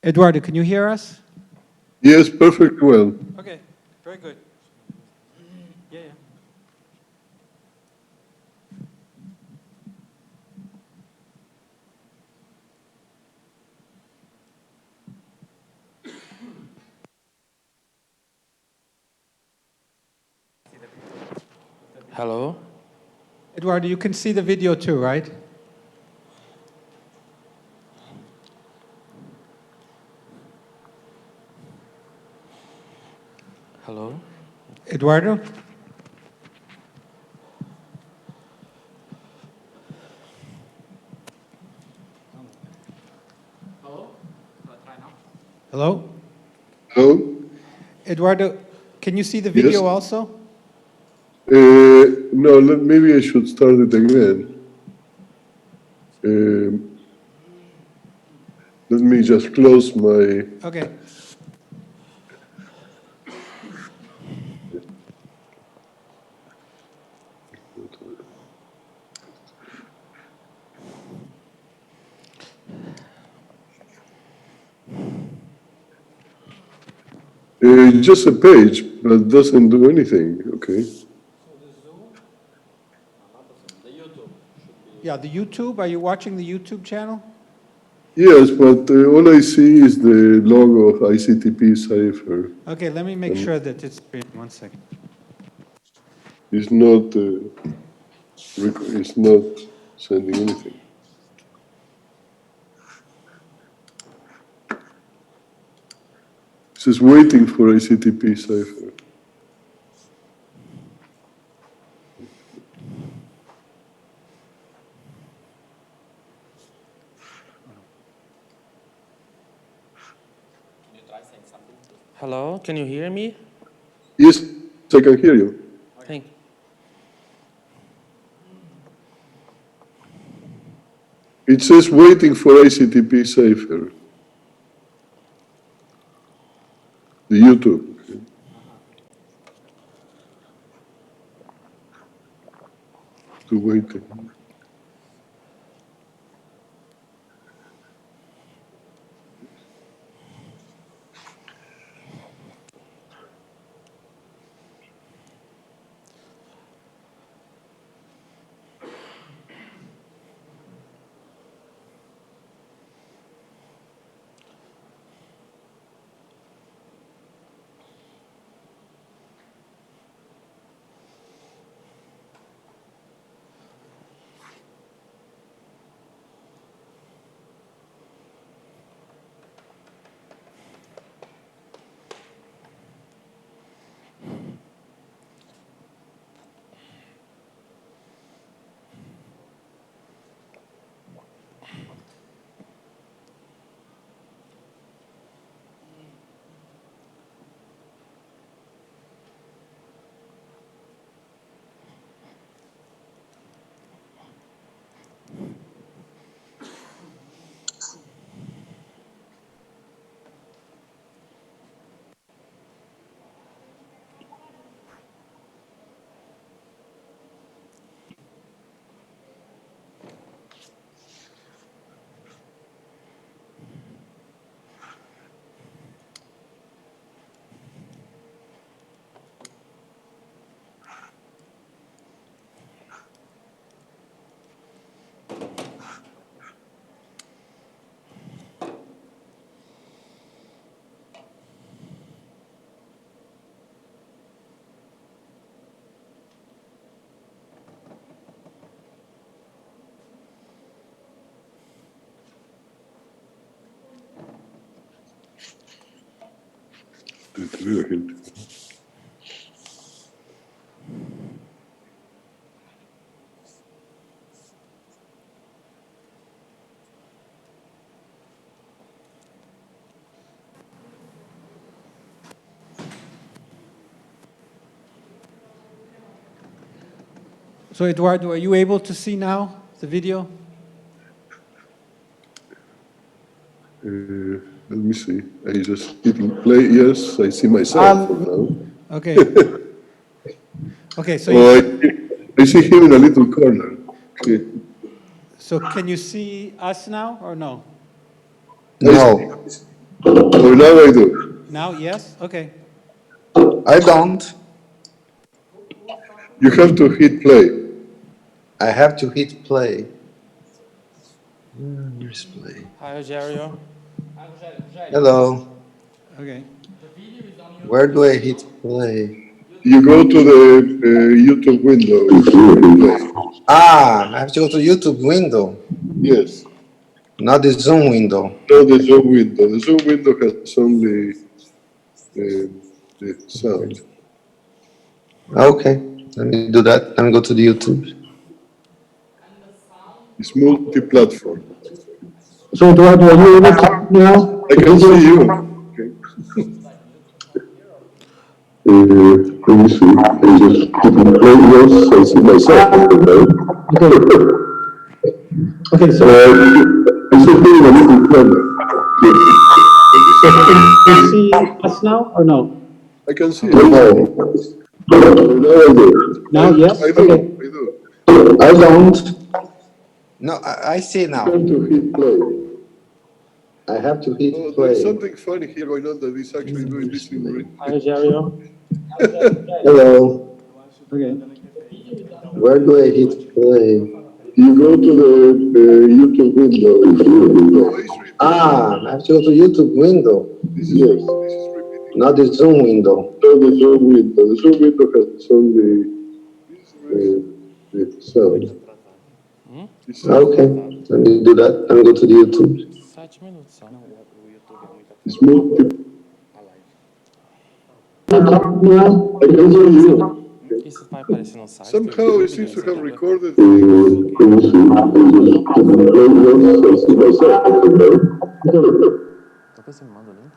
Eduardo, can you hear us? Yes, perfect. Well, Okay, very good. Yeah, yeah. Hello? Eduardo, you can see the video too, right? Hello? Eduardo? Hello? hello? Eduardo, can you see the Yes? video also? No, maybe I should start it again. Let me just close my... Okay. Just a page, but doesn't do anything, okay? Yeah, the YouTube, are you watching the YouTube channel? Yes, but all I see is the logo of ICTP-SAIFR. Okay, let me make sure that it's, 1 second. It's not sending anything. It says waiting for ICTP-SAIFR. Hello? Can you hear me? Yes, I can hear you. Thank you. It says waiting for ICTP-SAIFR. The YouTube. Okay. To waiting. Te veo, gente. So Eduardo, are you able to see now the video? Let me see. I just hit play. Yes, I see myself for now. Okay. Okay, so, Oh, I see him in a little corner. Okay. so can you see us now or no? No. Oh, now I do. Now, yes? Okay. I don't. You have to hit play. I have to hit play. Where's play? Hi, Rogerio. Hello. Okay. Where do I hit play? You go to the YouTube window. Play. Ah, I have to go to YouTube window, Yes. not the Zoom window. No, the Zoom window. The Zoom window has only the sound. Okay, let me do that. Let me go to the YouTube. It's multi-platform. So, Eduardo, are you able to see now? I can see you. Okay. Let me see. I just play yours. I see myself. Okay, so I see a little further. can you see us now or no? I can see it. Now, yes? I Okay. do. I don't. No, I see now. To hit play. I have to hit Oh, play. there's something funny here going on that is actually doing this in real. Hi, Rogerio. Hello. Okay. Where do I hit play? You go to the YouTube window. Ah, I have to go to YouTube window, This is repeating. not the Zoom window. No, the Zoom window. The Zoom window has only the sound. Okay, let me do that. Let me go to the YouTube. 7 minutos só. It's multi. Isso vai aparecer no site? Somehow it seems to have recorded. Depois você me manda o link.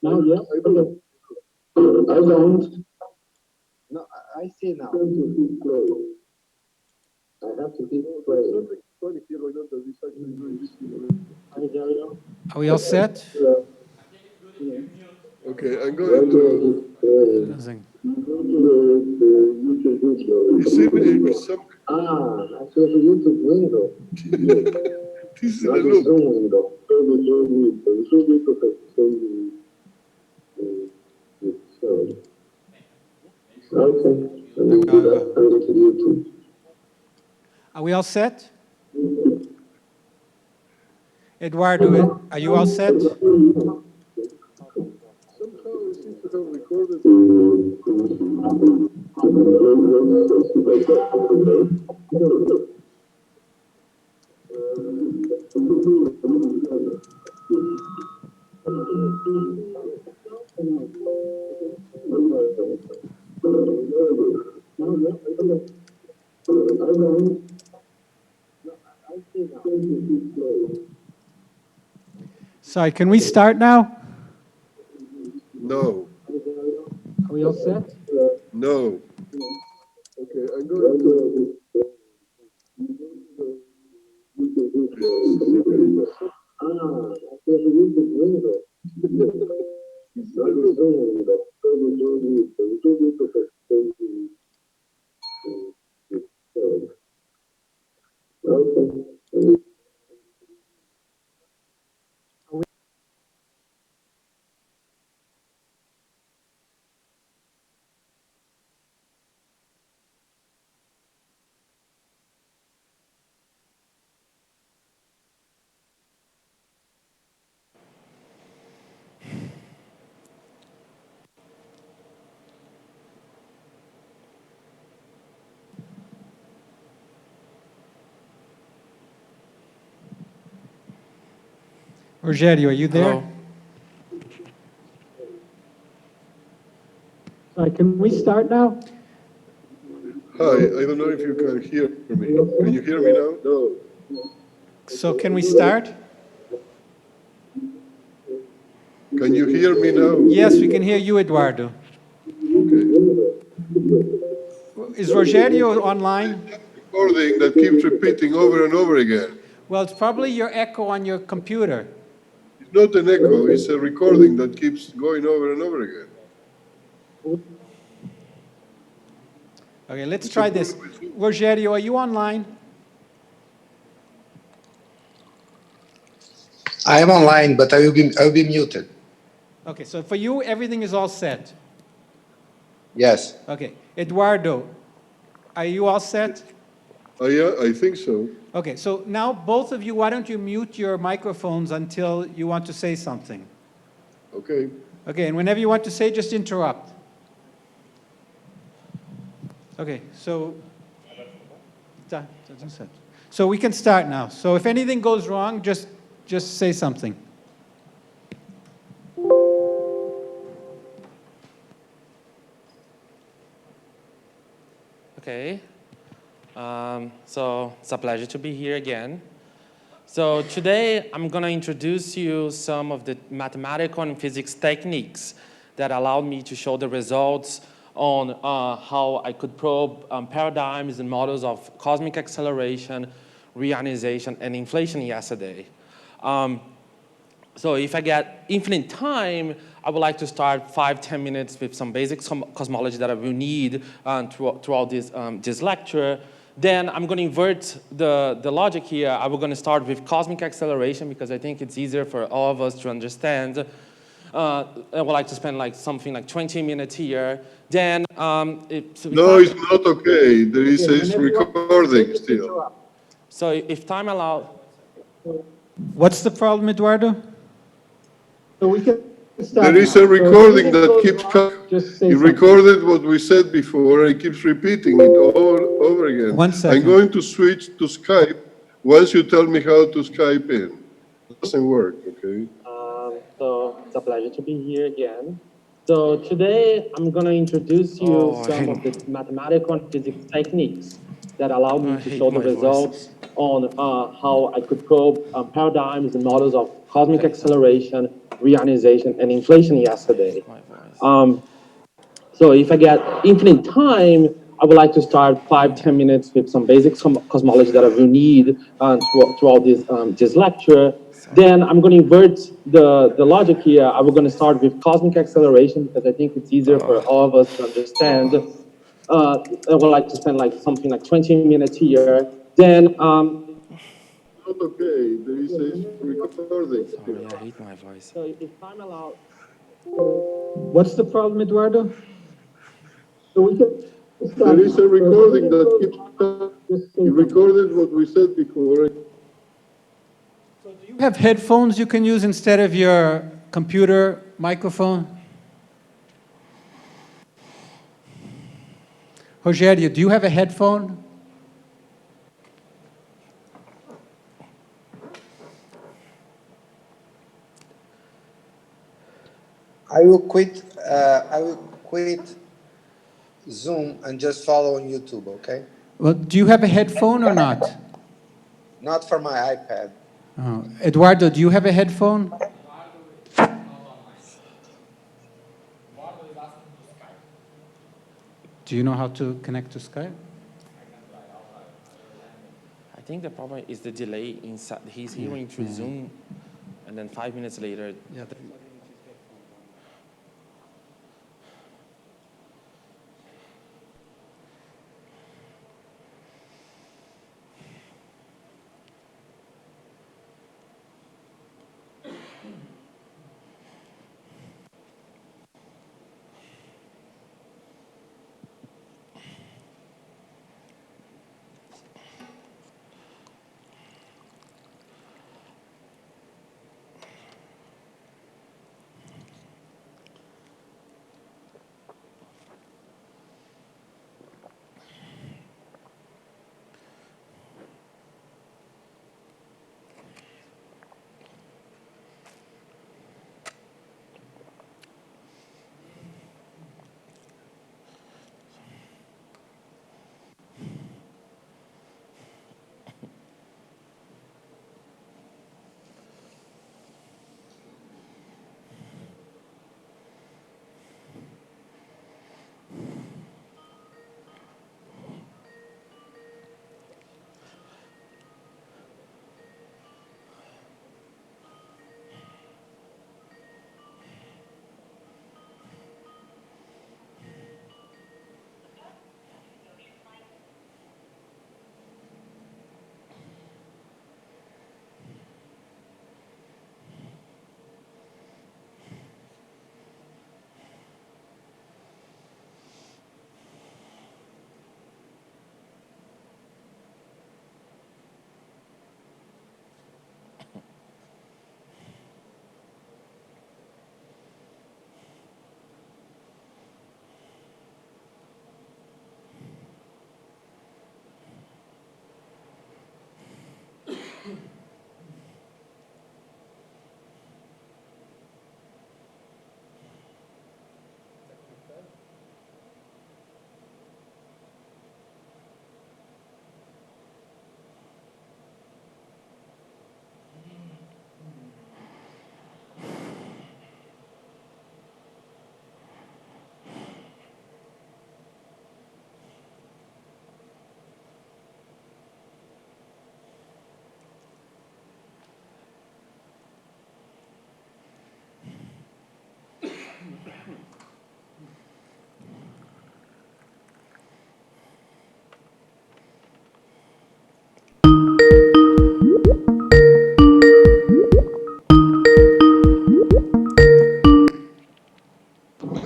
Now, yes? I don't. No, I see now. I have to hit play. Are we all set? Okay, I'm going to. Nothing. You see me some. Ah, I saw the YouTube window. This is Not the the loop. Zoom window. Okay, let me do that. I'll go to the YouTube. Are we all set? Eduardo, are you all set? Somehow it seems to have recorded. Sorry, can we start now? No. Are we all set? No. Okay, I'm going to. Rogerio, are you there? Hello. Sorry, can we start now? Hi, I don't know if you can hear me. Can you hear me now? No. So can we start? Can you hear me now? Yes, we can hear you, Eduardo. Okay. Is Rogerio online? Recording that keeps repeating over and over again. Well, it's probably your echo on your computer. It's not an echo, it's a recording that keeps going over and over again. Okay, let's try this. Rogério, are you online? I am online, but I will be muted. Okay, so for you, everything is all set. Yes. Okay, Eduardo, are you all set? I think so. Okay, so now both of you, why don't you mute your microphones until you want to say something? Okay. Okay, and whenever you want to say, just interrupt. Okay, so so we can start now. So if anything goes wrong, just say something. Okay. So it's a pleasure to be here again. So today I'm going to introduce you some of the mathematical and physics techniques that allowed me to show the results on how I could probe paradigms and models of cosmic acceleration, reionization, and inflation yesterday. So if I get infinite time, I would like to start 5-10 minutes with some basic cosmology that I will need throughout this lecture. Then I'm going to invert the logic here. I will going to start with cosmic acceleration because I think it's easier for all of us to understand. I would like to spend like something like 20 minutes here. Then No, it's not okay. There is a recording still. So if time allows. What's the problem, Eduardo? So we can start There is now. a recording that keeps coming. You recorded what we said before, and it keeps repeating it over again. 1 second. I'm going to switch to Skype once you tell me how to Skype in. It doesn't work, okay? So it's a pleasure to be here again. So today I'm going to introduce you some of the mathematical and physics techniques that allow me to show the results on how I could probe paradigms and models of cosmic acceleration, reionization, and inflation yesterday. So if I get infinite time, I would like to start 5-10 minutes with some basic cosmology that I will need throughout this lecture. Then I'm going to invert the logic here. I was going to start with cosmic acceleration because I think it's easier for all of us to understand. I would like to spend like something like 20 minutes here. Then Not okay. There is a recording. sorry, I hate my voice. So if time allows. What's the problem, Eduardo? So we can start. There is a recording that keeps coming. You recorded what we said before. So do you have headphones you can use instead of your computer microphone? Rogério, do you have a headphone? I will quit Zoom and just follow on YouTube, okay? Well, do you have a headphone or not? Not for my iPad. Oh. Eduardo, do you have a headphone? Do you know how to connect to Skype? I think the problem is the delay inside. He's hearing through Zoom, and then 5 minutes later. Yeah.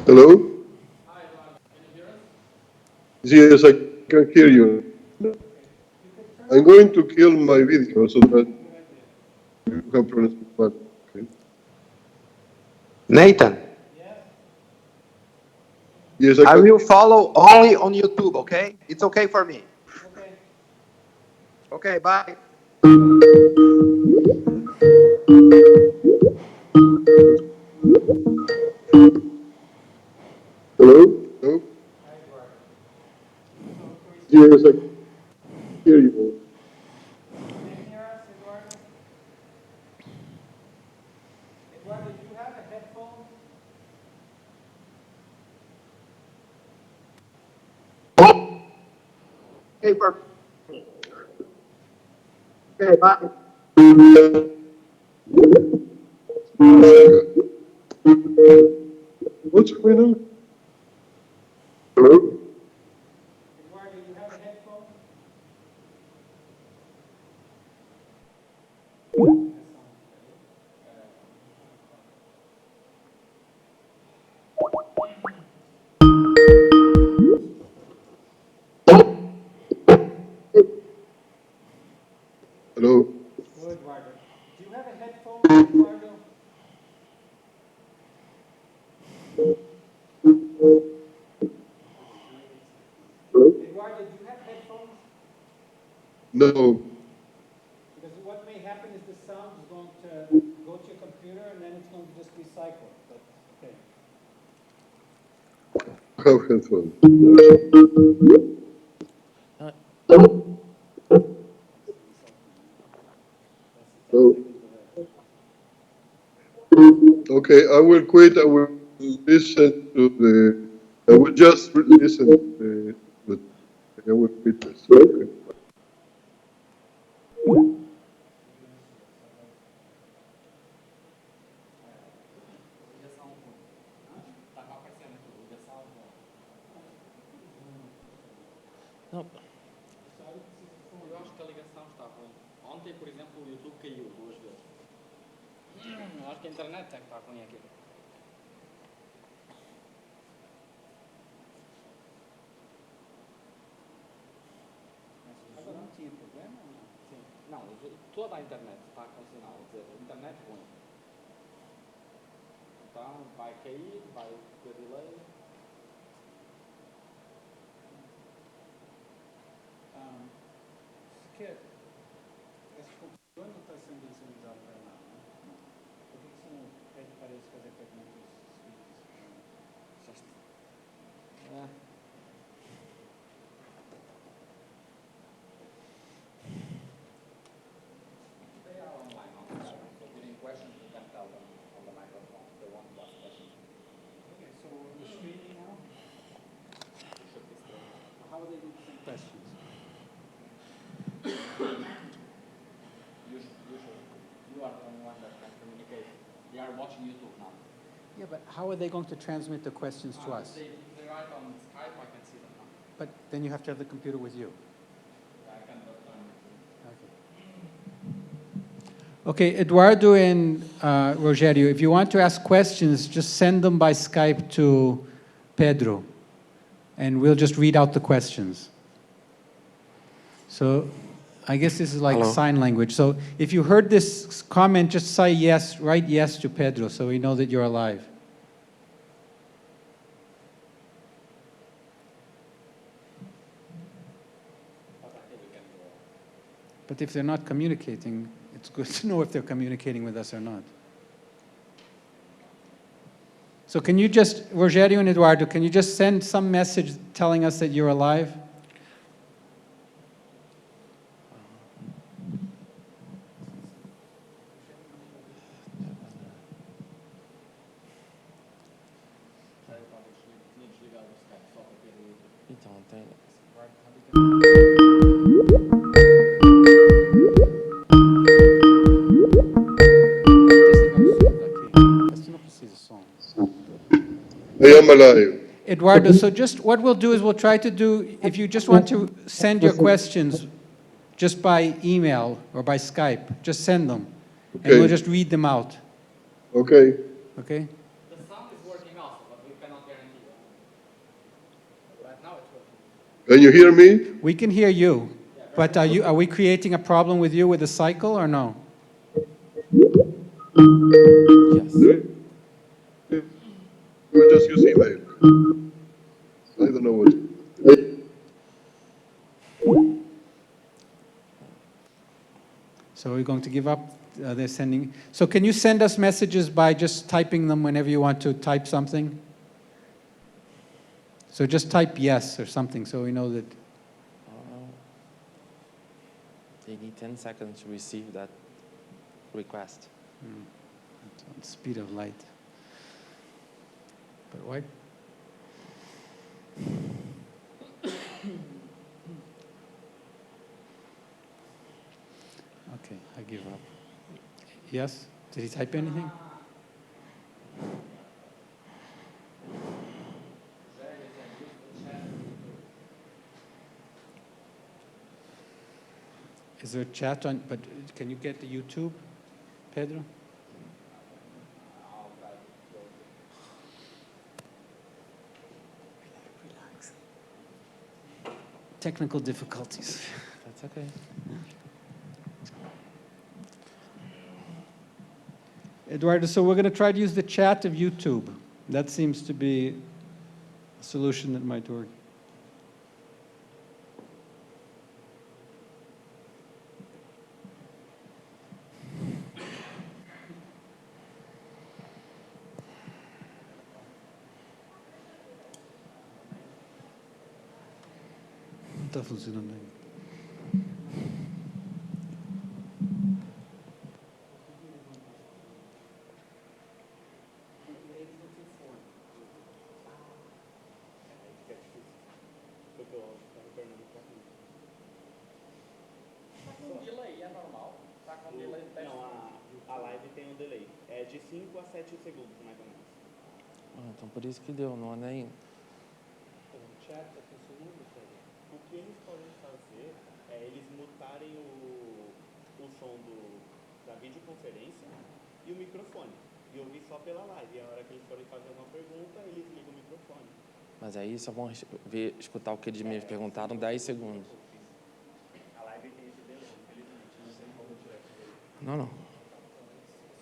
Hello? Yes, I can hear you. I'm going to kill my video so that you can pronounce it back. Okay. Nathan, Yes, I will follow only on YouTube, okay? It's okay for me. Okay, bye. Hello? Hello? Yes, I can hear you. Okay, for okay, bye. What's going on? Hello? Hello? No. I have headphones. No. Okay, I will quit. I will listen to I will just listen to but I will quit this. Okay. Não. Eu acho que a ligação está ruim. Ontem, por exemplo, o YouTube caiu 2 vezes. Eu acho que a internet é que está ruim aqui. Agora não tinha problema ou não? Sim. Não, toda a internet está com sinal. Quer dizer, a internet ruim. Então vai cair, vai ter delay. Sequer, esse computador não está sendo utilizado para nada, né? Por que você não pede para eles fazer perguntas seguintes? They are online also. So during questions you can tell them on the microphone if they want to ask questions. Okay, so we're streaming now? We should be streaming. How are they going to send questions? You are the only one that can communicate. They are watching YouTube now. Yeah, but how are they going to transmit the questions to us? If they write on Skype, I can see them now. But then you have to have the computer with you. I can return it. Okay, Eduardo and Rogério, if you want to ask questions, just send them by Skype to Pedro, and we'll just read out the questions. So I guess this is like Hello. sign language. So if you heard this comment, just say yes, write yes to Pedro so we know that you're alive. But if they're not communicating, it's good to know if they're communicating with us or not. So can you just, Rogério and Eduardo, can you just send some message telling us that you're alive? Então, tem. I am alive. Eduardo, so just what we'll do is we'll try to do, if you just want to send your questions just by email or by Skype, just send them. And we'll Okay. just read them out, Okay. okay? The sound is working also, but we cannot hear Can you hear me? We can hear you, but are we creating a problem with you with the cycle or no? Yes. We'll just use email. I don't know what. So we're going to give up. They're sending. So can you send us messages by just typing them whenever you want to type something? So just type yes or something so we know that. They need 10 seconds to receive that request. It's on speed of light. But why? Okay, I give up. Yes? Did he type anything? Is there a chat on, but can you get the YouTube, Pedro? Relax. Technical difficulties. That's okay. Eduardo, so we're going to try to use the chat of YouTube. That seems to be a solution that might work. Não está funcionando ainda. A live tem um delay. É de 5 a 7 segundos, mais ou menos. Então por isso que deu, não é nem... O chat está funcionando, Pedro? O que eles podem fazer é eles mutarem o som da videoconferência e o microfone. E ouvir só pela live. E a hora que eles forem fazer uma pergunta, eles ligam o microfone. Mas aí só vão escutar o que eles me perguntaram 10 segundos. A live tem esse delay, infelizmente. Não sei como tirar esse delay. Não.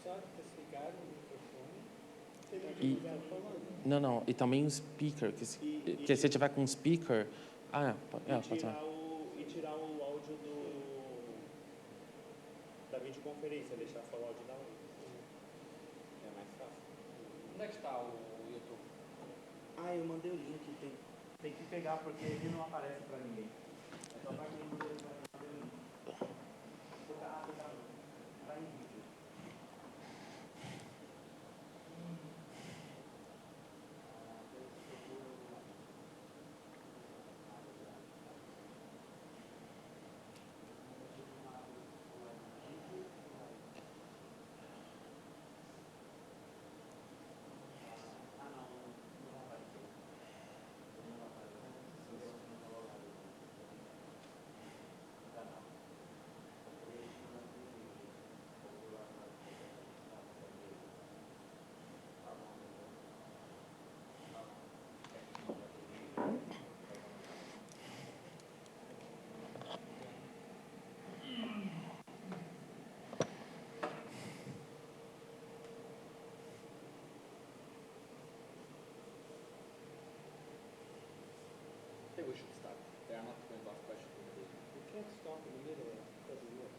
Só desligar o microfone. Não. E também o speaker. Que se tiver com speaker... pode ser. E tirar o áudio da videoconferência, deixar só o áudio da live. É mais fácil. Onde é que está o YouTube? Eu mandei o link. Tem que pegar porque ele não aparece pra ninguém. É só pra quem mandei o link. Tá em vídeo. I think we should start. They are not going to ask questions. You can't stop in the middle. It doesn't work.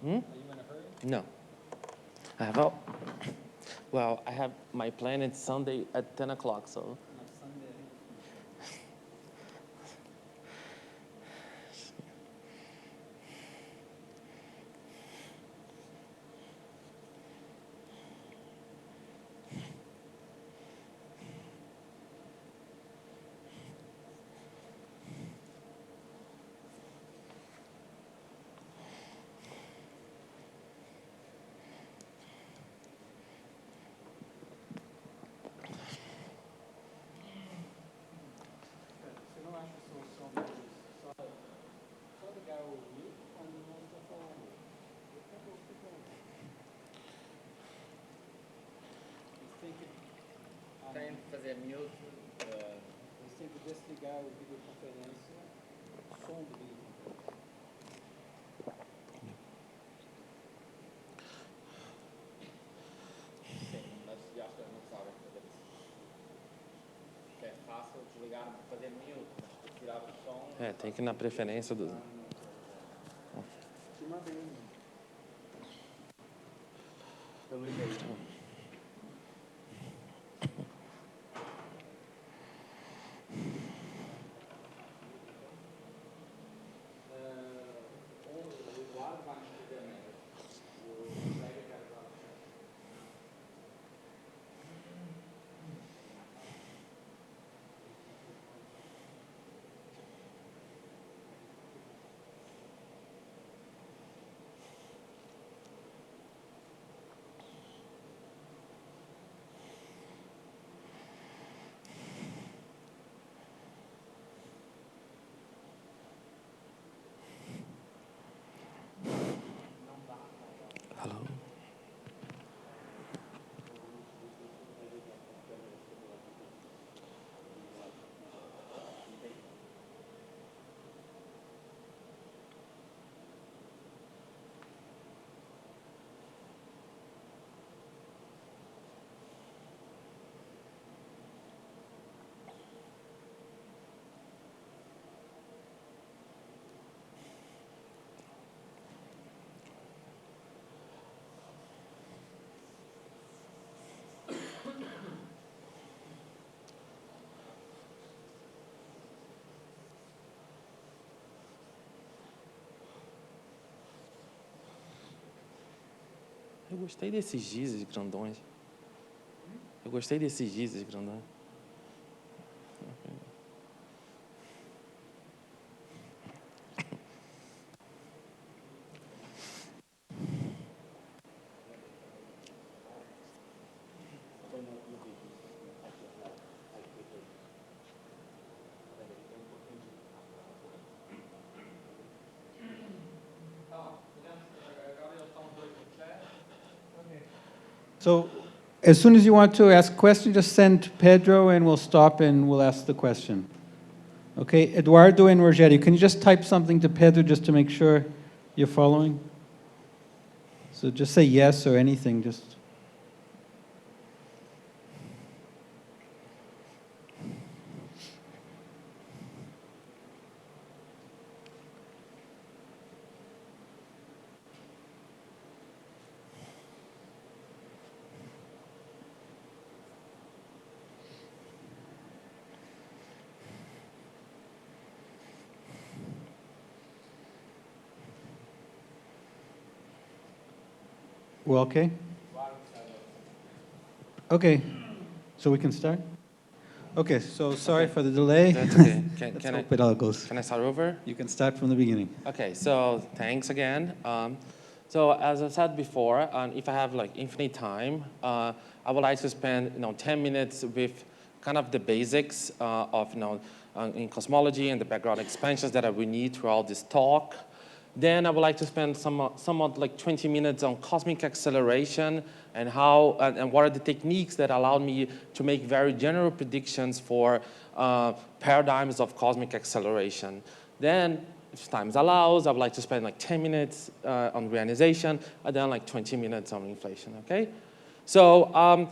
Hmm? Are you in a hurry? No. I have my plan is Sunday at 10 o'clock, so... On Sunday. Tem que fazer mute. Você tem que desligar o videoconferência, o som do videoconferência. Sim, mas já acho que não sabem fazer isso. Que é fácil desligar, fazer mute, mas tirar o som. É, tem que ir na preferência do... Te mandei um. Eu liguei. O Eduardo vai nos fazer menos. O colega quer usar o chat. Alô? Eu gostei desses gizes grandões. Eu gostei desses gizes grandões. So as soon as you want to ask a question, just send Pedro and we'll stop and we'll ask the question. Okay, Eduardo and Rogério, can you just type something to Pedro just to make sure you're following? So just say yes or anything, just. We're okay? Okay, so we can start? Okay, so sorry for the delay. That's okay. Let's hope it all goes. Can I start over? You can start from the beginning. Okay, so thanks again. So as I said before, if I have like infinite time, I would like to spend 10 minutes with kind of the basics of in cosmology and the background expansions that we need throughout this talk. Then I would like to spend somewhat like 20 minutes on cosmic acceleration and how and what are the techniques that allowed me to make very general predictions for paradigms of cosmic acceleration. Then, if time allows, I would like to spend like 10 minutes on reionization and then like 20 minutes on inflation, okay? So, I'm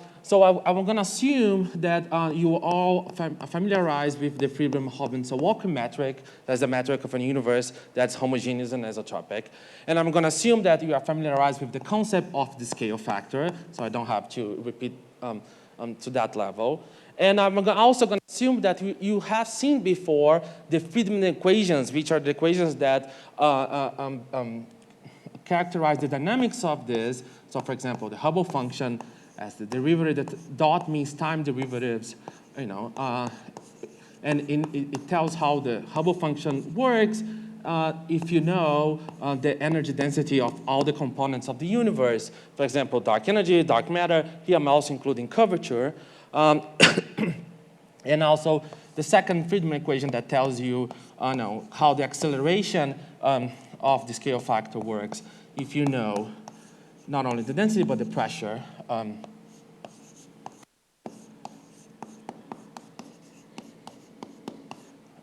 going to assume that you are all familiarized with the Friedmann-Robinson-Walker metric. That's the metric of a universe that's homogeneous and isotropic. And I'm going to assume that you are familiarized with the concept of the scale factor, so I don't have to repeat to that level. And I'm also going to assume that you have seen before the Friedmann equations, which are the equations that characterize the dynamics of this. So for example, the Hubble function as the derivative, that dot means time derivatives, and it tells how the Hubble function works if you know the energy density of all the components of the universe. For example, dark energy, dark matter. Here I'm also including curvature. And also the second Friedmann equation that tells you how the acceleration of the scale factor works if you know not only the density but the pressure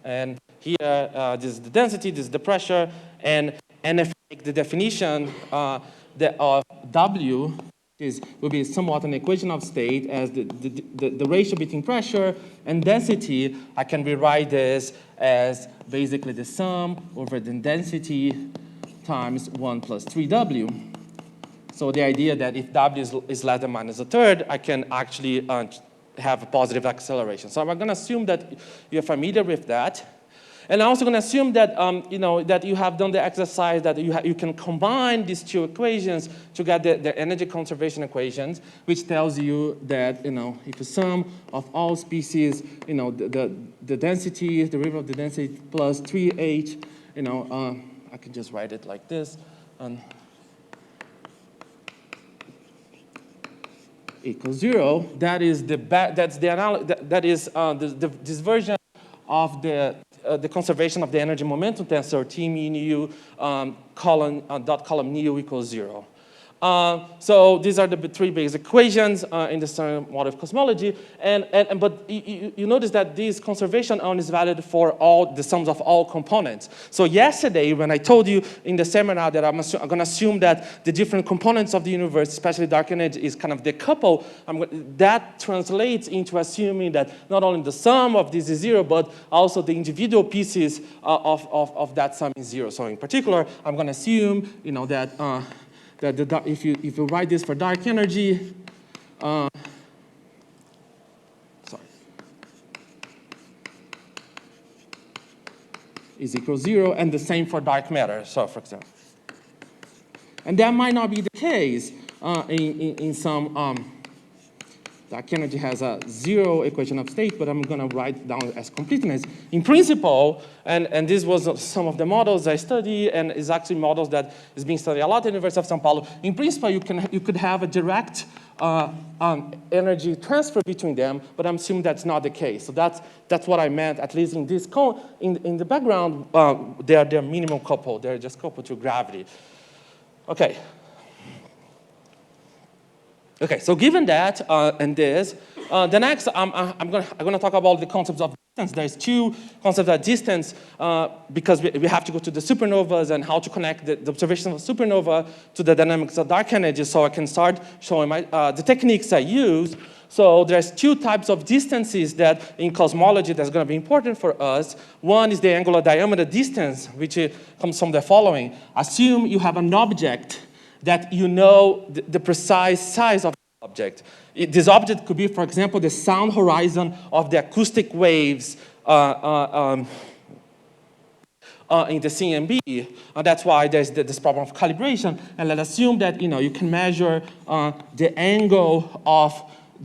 And here, this is the density, this is the pressure, and if I make the definition of W will be somewhat an equation of state as the ratio between pressure and density. I can rewrite this as basically the sum over the density times 1 plus 3W. So the idea that if W is less than minus a third, I can actually have a positive acceleration. So I'm going to assume that you're familiar with that. And I'm also going to assume that, that you have done the exercise that you can combine these two equations to get the energy conservation equations, which tells you that, if the sum of all species, the density, the derivative of the density plus 3h, I can just write it like this. Equals 0. That is this version of the conservation of the energy momentum tensor T mu nu dot column nu equals 0. So these are the three basic equations in the standard model of cosmology. But you notice that this conservation only is valid for all the sums of all components. So yesterday, when I told you in the seminar that I'm going to assume that the different components of the universe, especially dark energy, is kind of decoupled, that translates into assuming that not only the sum of this is 0, but also the individual pieces of that sum is 0. So in particular, I'm going to assume, that if you write this for dark energy, is equal to 0, and the same for dark matter, so for example. And that might not be the case in some, dark energy has a 0 equation of state, but I'm going to write down as completeness. In principle, and this was some of the models I study, and is actually models that is being studied a lot at the University of São Paulo. In principle, you could have a direct energy transfer between them, but I'm assuming that's not the case. So that's what I meant, at least in this in the background, they're minimum coupled. They're just coupled to gravity. Okay. Okay, so given that and this, the next I'm gonna talk about the concepts of distance. There's two concepts of distance because we have to go to the supernovas and how to connect the observation of supernova to the dynamics of dark energy. So I can start showing the techniques I use. So there's two types of distances that in cosmology that's going to be important for us. One is the angular diameter distance, which comes from the following: assume you have an object that you know the precise size of the object. This object could be, for example, the sound horizon of the acoustic waves in the CMB. That's why there's this problem of calibration. And let's assume that you can measure the angle of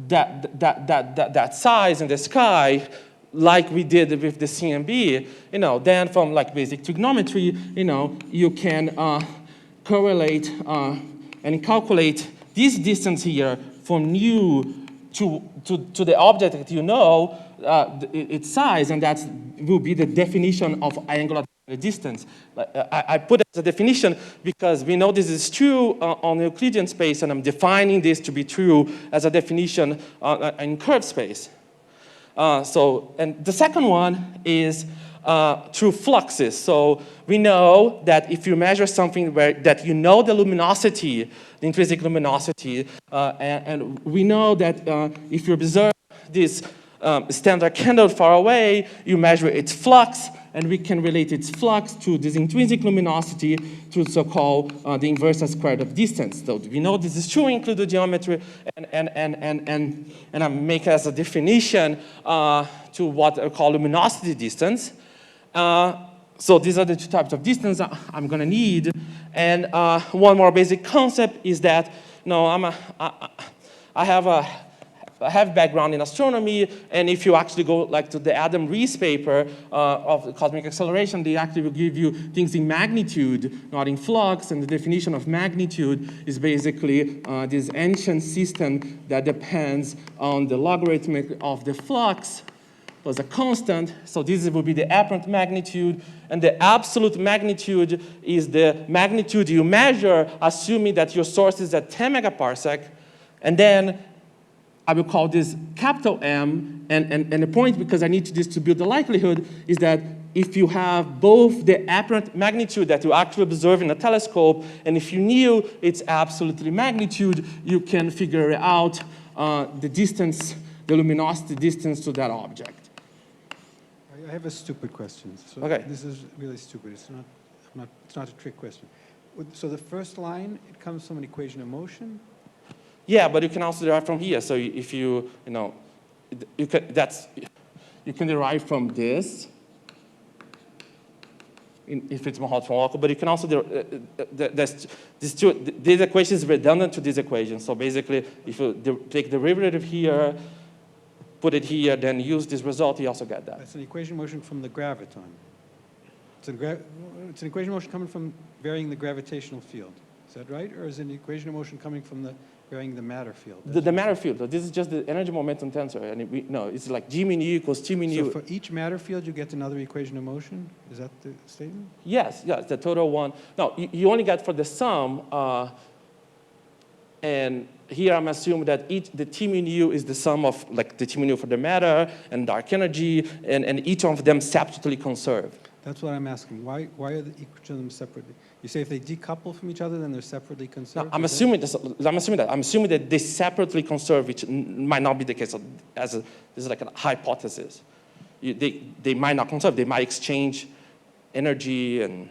that size in the sky, like we did with the CMB. Then from basic trigonometry, you can correlate and calculate this distance here from nu to the object that its size, and that will be the definition of angular distance. I put it as a definition because we know this is true on Euclidean space, and I'm defining this to be true as a definition in curved space. And the second one is through fluxes. So we know that if you measure something that the luminosity, the intrinsic luminosity, and we know that if you observe this standard candle far away, you measure its flux, and we can relate its flux to this intrinsic luminosity to so-called the inverse squared of distance. So we know this is true in Euclidean geometry, and I make as a definition to what I call luminosity distance. So these are the two types of distance I'm going to need. And one more basic concept is that I have background in astronomy, and if you actually go to the Adam Rees paper of cosmic acceleration, they actually will give you things in magnitude, not in flux, and the definition of magnitude is basically this ancient system that depends on the logarithm of the flux plus a constant. So this will be the apparent magnitude, and the absolute magnitude is the magnitude you measure, assuming that your source is at 10 megaparsec, and then I will call this capital M, And the point, because I need to distribute the likelihood, is that if you have both the apparent magnitude that you actually observe in a telescope, and if you knew its absolute magnitude, you can figure out the distance, the luminosity distance to that object. I have a stupid question. So Okay. This is really stupid. It's not a trick question. So the first line, it comes from an equation of motion. Yeah, but you can also derive from here. So if you can derive from this, if it's morphologically, but you can also, this equation is redundant to this equation. So basically, if you take derivative here, put it here, then use this result, you also get that. That's an equation of motion from the graviton. It's an equation of motion coming from varying the gravitational field. Is that right? Or is it an equation of motion coming from varying the matter field? The matter field. So this is just the energy momentum tensor. And no, it's like G mu nu equals T mu nu. So for each matter field, you get another equation of motion? Is that the statement? Yes, the total one. No, you only get for the sum. And here I'm assuming that the T mu nu is the sum of like the T mu nu for the matter and dark energy, and each of them separately conserved. That's what I'm asking. Why are each of them separately? You say if they decouple from each other, then they're separately conserved? No, I'm assuming that they separately conserve, which might not be the case. This is like a hypothesis. They might not conserve. They might exchange energy and.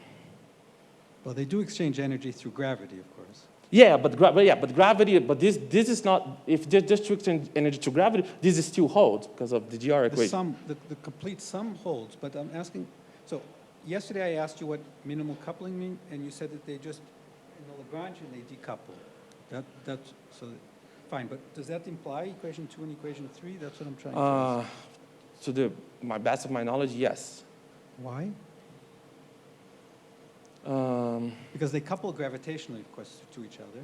Well, they do exchange energy through gravity, of course. Yeah, but gravity. But this is not. If they just exchange energy to gravity, this is still holds because of the GR equation. The complete sum holds. But I'm asking. So yesterday I asked you what minimal coupling mean, and you said that they just in the Lagrangian they decouple. That's so fine. But does that imply equation 2 and equation 3? That's what I'm trying to ask. To my best of my knowledge, yes. Why? Because they couple gravitationally, of course, to each other.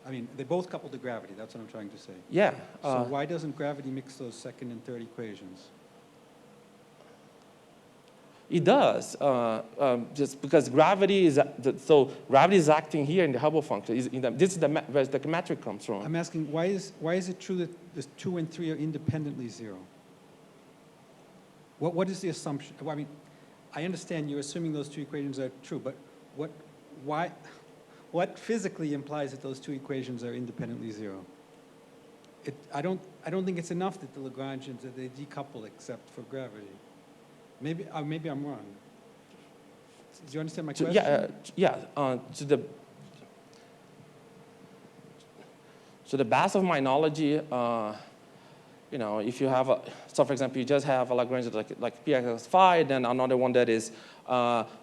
I mean, they both couple to gravity. That's what I'm trying to say. Yeah. So why doesn't gravity mix those second and third equations? It does, just because gravity is, gravity is acting here in the Hubble function. This is where the metric comes from. I'm asking, why is it true that the 2 and 3 are independently zero? What is the assumption? Well, I mean, I understand you're assuming those two equations are true, but what physically implies that those two equations are independently zero? I don't think it's enough that the Lagrangians, that they decouple except for gravity. Maybe I'm wrong. Do you understand my question? To the best of my knowledge, if you have so for example, you just have a Lagrangian like Px phi, then another one that is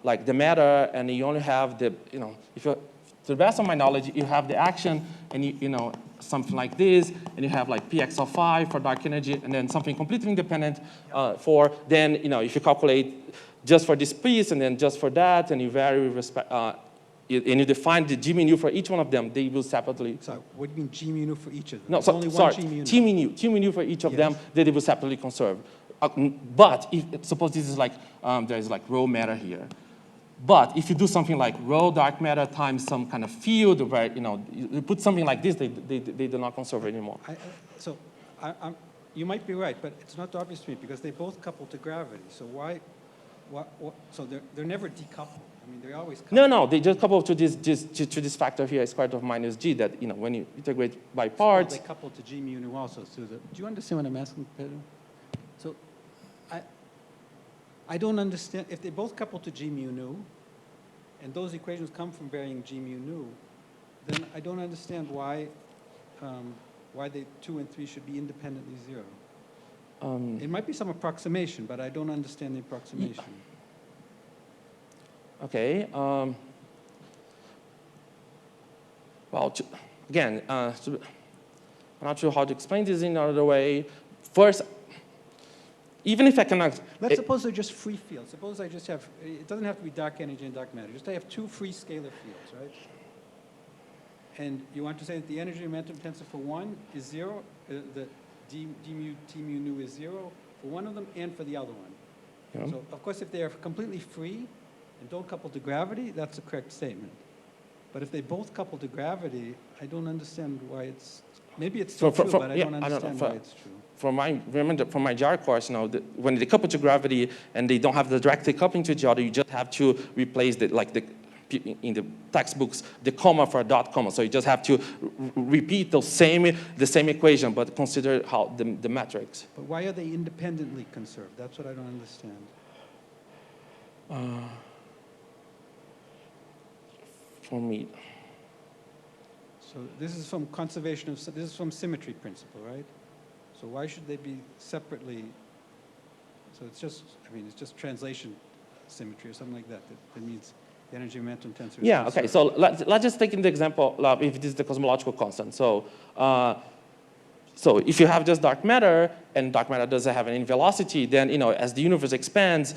like the matter, and you only have the, to the best of my knowledge, you have the action, and something like this, and you have like Px of phi for dark energy, and then something completely independent for, then, if you calculate just for this piece, and then just for that, and you vary and you define the G mu nu for each one of them, they will separately. So what do you mean G mu nu for each of them? No, There's only one G mu nu. T mu nu for each of them, they will separately conserve. But suppose this is like, there's like rho matter here. But if you do something like rho dark matter times some kind of field where, you put something like this, they do not conserve anymore. You might be right, but it's not obvious to me because they both couple to gravity. So so they're never decoupled. I mean, they always couple. No, they just couple to this factor here, square root of minus g, that, when you integrate by parts. They couple to G mu nu also. Do you understand what I'm asking, Pedro? So I don't understand, if they both couple to G mu nu, and those equations come from varying G mu nu, then I don't understand why they 2 and 3 should be independently zero. It might be some approximation, but I don't understand the approximation. Okay. Well, again, I'm not sure how to explain this in another way. First, even if I cannot... Let's suppose they're just free fields. Suppose I just have, it doesn't have to be dark energy and dark matter. Just I have two free scalar fields, right? And you want to say that the energy momentum tensor for one is zero, the d mu t mu nu is zero for one of them and for the other one. Yeah. So, of course, if they are completely free and don't couple to gravity, that's a correct statement. But if they both couple to gravity, I don't understand why it's Maybe it's still For- true, for- but I yeah, don't I don't know, understand for- why it's true. From my JAR course, when they couple to gravity and they don't have the direct coupling to each other, you just have to replace in the textbooks, the comma for a dot comma. So you just have to repeat the same equation, but consider how the metrics. But why are they independently conserved? That's what I don't understand. For me, So this is from conservation of, this is from symmetry principle, right? So why should they be separately? So it's just, I mean, it's just translation symmetry or something like that. That means the energy momentum tensor is yeah, okay. conserved. So let's just take the example if this is the cosmological constant. So if you have just dark matter and dark matter doesn't have any velocity, then as the universe expands,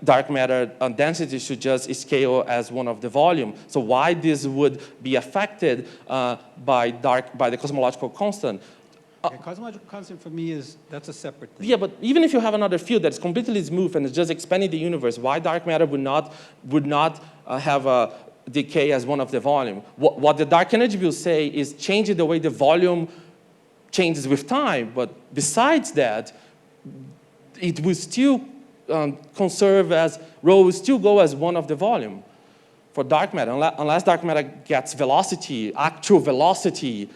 dark matter density should just scale as one of the volume. So why this would be affected by the cosmological constant? Okay, cosmological constant for me is, that's a separate thing. Yeah, but even if you have another field that's completely smooth and it's just expanding the universe, why dark matter would not have a decay as one of the volume? What the dark energy will say is changing the way the volume changes with time, but besides that, it will still conserve as, rho will still go as one of the volume for dark matter, unless dark matter gets velocity, actual velocity,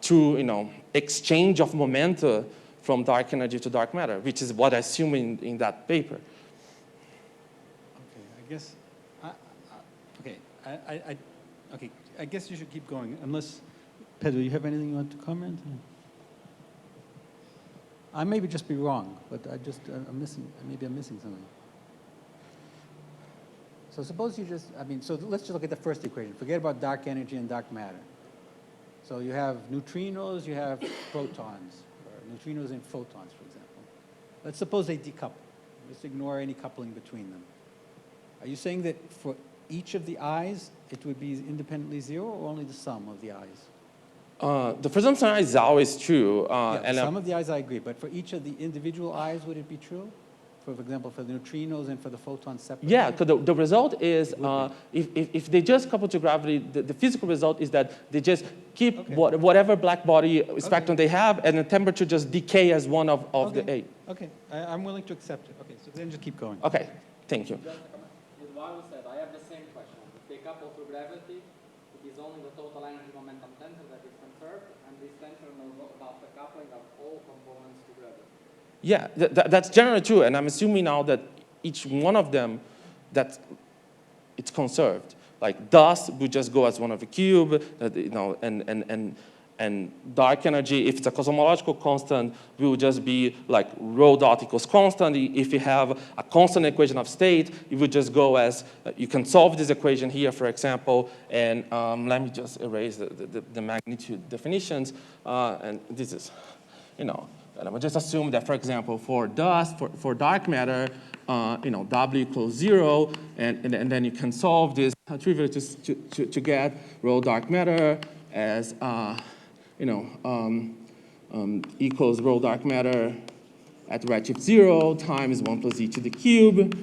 through exchange of momenta from dark energy to dark matter, which is what I assume in that paper. Okay, I guess, okay, I guess you should keep going, unless, Pedro, you have anything you want to comment? I maybe just be wrong, but I'm missing something. So suppose you just, so let's just look at the first equation. Forget about dark energy and dark matter. So you have neutrinos, you have protons, or neutrinos and photons, for example. Let's suppose they decouple. Just ignore any coupling between them. Are you saying that for each of the eyes, it would be independently zero, or only the sum of the eyes? The presumption is always true. Yeah, the sum of the eyes, I agree. But for each of the individual eyes, would it be true? For example, for the neutrinos and for the photons separately? Yeah, because the result is, if they just couple to gravity, the physical result is that they just keep whatever black body spectrum they have, and the temperature just decay as one of the eight. Okay, I'm willing to accept it. Okay, so then just keep going. Okay, thank you. Eduardo said, I have the same question. If they couple to gravity, it is only the total energy momentum tensor that is conserved, and this tensor knows about the coupling of all components to gravity. Yeah, that's generally true, and I'm assuming now that each one of them, that it's conserved. Like dust would just go as one of a cube, and dark energy, if it's a cosmological constant, will just be like rho dot equals constant. If you have a constant equation of state, it would just go as, you can solve this equation here, for example, and let me just erase the magnitude definitions, and this is, and I would just assume that, for example, for dust, for dark matter, W equals 0, and then you can solve this trivial to get rho dark matter as, equals rho dark matter at redshift 0 times 1 plus e to the cube.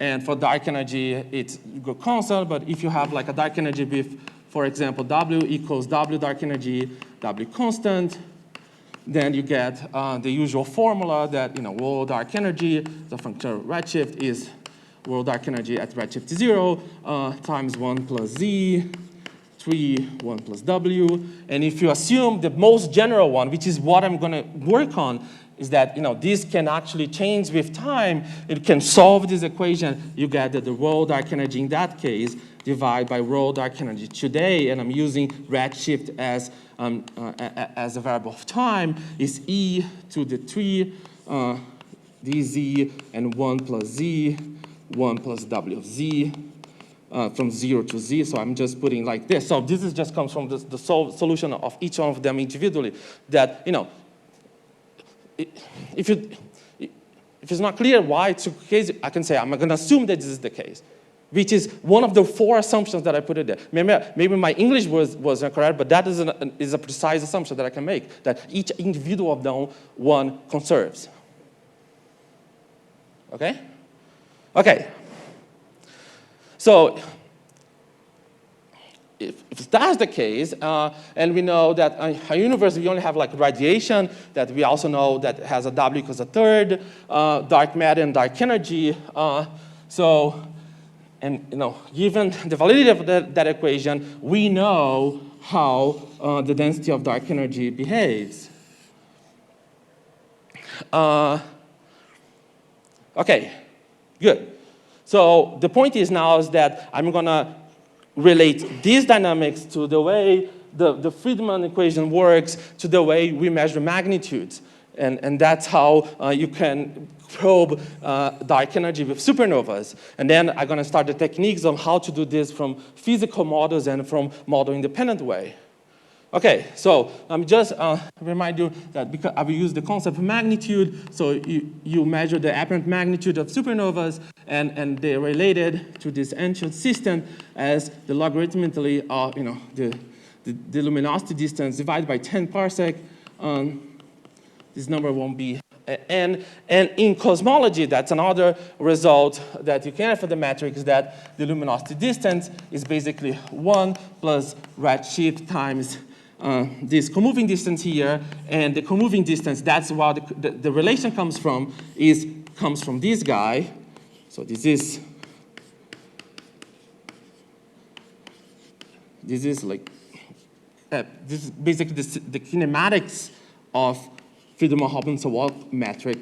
And for dark energy, it's constant, but if you have like a dark energy with, for example, W equals W dark energy, W constant, then you get the usual formula that, rho dark energy, the function of redshift is rho dark energy at redshift 0 times 1 plus z, 1 plus w. And if you assume the most general one, which is what I'm going to work on, is that, this can actually change with time. It can solve this equation. You get that the rho dark energy in that case divided by rho dark energy today, and I'm using redshift as a variable of time, is e to the 3 dz and 1 plus z, 1 plus w of z, from 0 to z. So I'm just putting like this. So this is just comes from the solution of each one of them individually. That, if it's not clear why it's the case, I can say I'm going to assume that this is the case, which is one of the 4 assumptions that I put in there. Maybe my English was incorrect, but that is a precise assumption that I can make, that each individual of them one conserves. Okay? Okay. So if that's the case, and we know that a universe, we only have like radiation, that we also know that has a W equals a third, dark matter and dark energy. And given the validity of that equation, we know how the density of dark energy behaves. Okay, good. So the point is now is that I'm going to relate these dynamics to the way the Friedmann equation works to the way we measure magnitudes. And that's how you can probe dark energy with supernovas. And then I'm going to start the techniques on how to do this from physical models and from model-independent way. Okay, so I'm just remind you that because I will use the concept of magnitude, so you measure the apparent magnitude of supernovas, and they're related to this ancient system as the logarithmically, the luminosity distance divided by 10 parsec. This number won't be and in cosmology, that's another result that you can have for the metric is that the luminosity distance is basically 1 plus redshift times this comoving distance here, and the comoving distance, that's where the relation comes from this guy. So this is like this is basically the kinematics of Friedmann-Hobsbawm metric.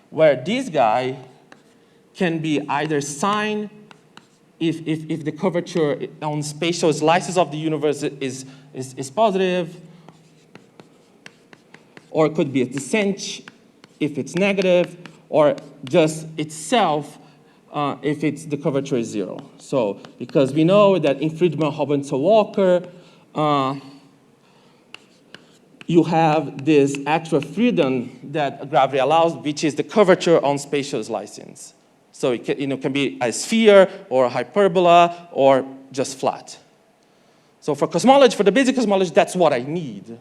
Where this guy can be either sine if the curvature on spatial slices of the universe is positive, or it could be a descent if it's negative, or just itself if the curvature is 0. So because we know that in Friedmann-Hobsbawm you have this extra freedom that gravity allows, which is the curvature on spatial slicings. So it can be a sphere or a hyperbola or just flat. So for cosmology, for the basic cosmology, that's what I need.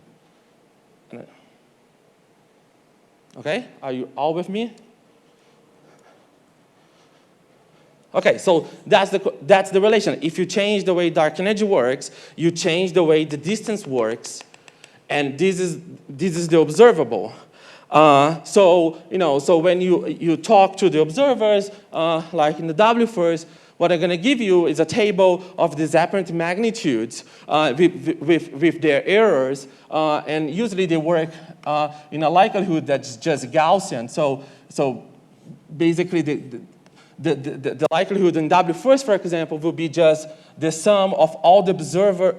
Okay, are you all with me? Okay, so that's the relation. If you change the way dark energy works, you change the way the distance works. And this is the observable. So when you talk to the observers, like in the W first, what I'm going to give you is a table of these apparent magnitudes with their errors, and usually they work in a likelihood that's just Gaussian. So basically the likelihood in W first, for example, will be just the sum of all the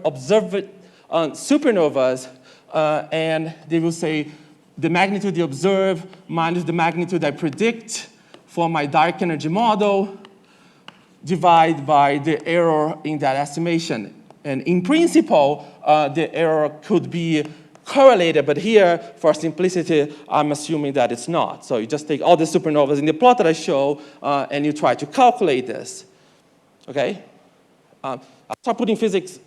observed supernovas. And they will say the magnitude you observe minus the magnitude I predict for my dark energy model divided by the error in that estimation. And in principle, the error could be correlated, but here, for simplicity, I'm assuming that it's not. So you just take all the supernovas in the plot that I show, and you try to calculate this. Okay? I'll start putting physics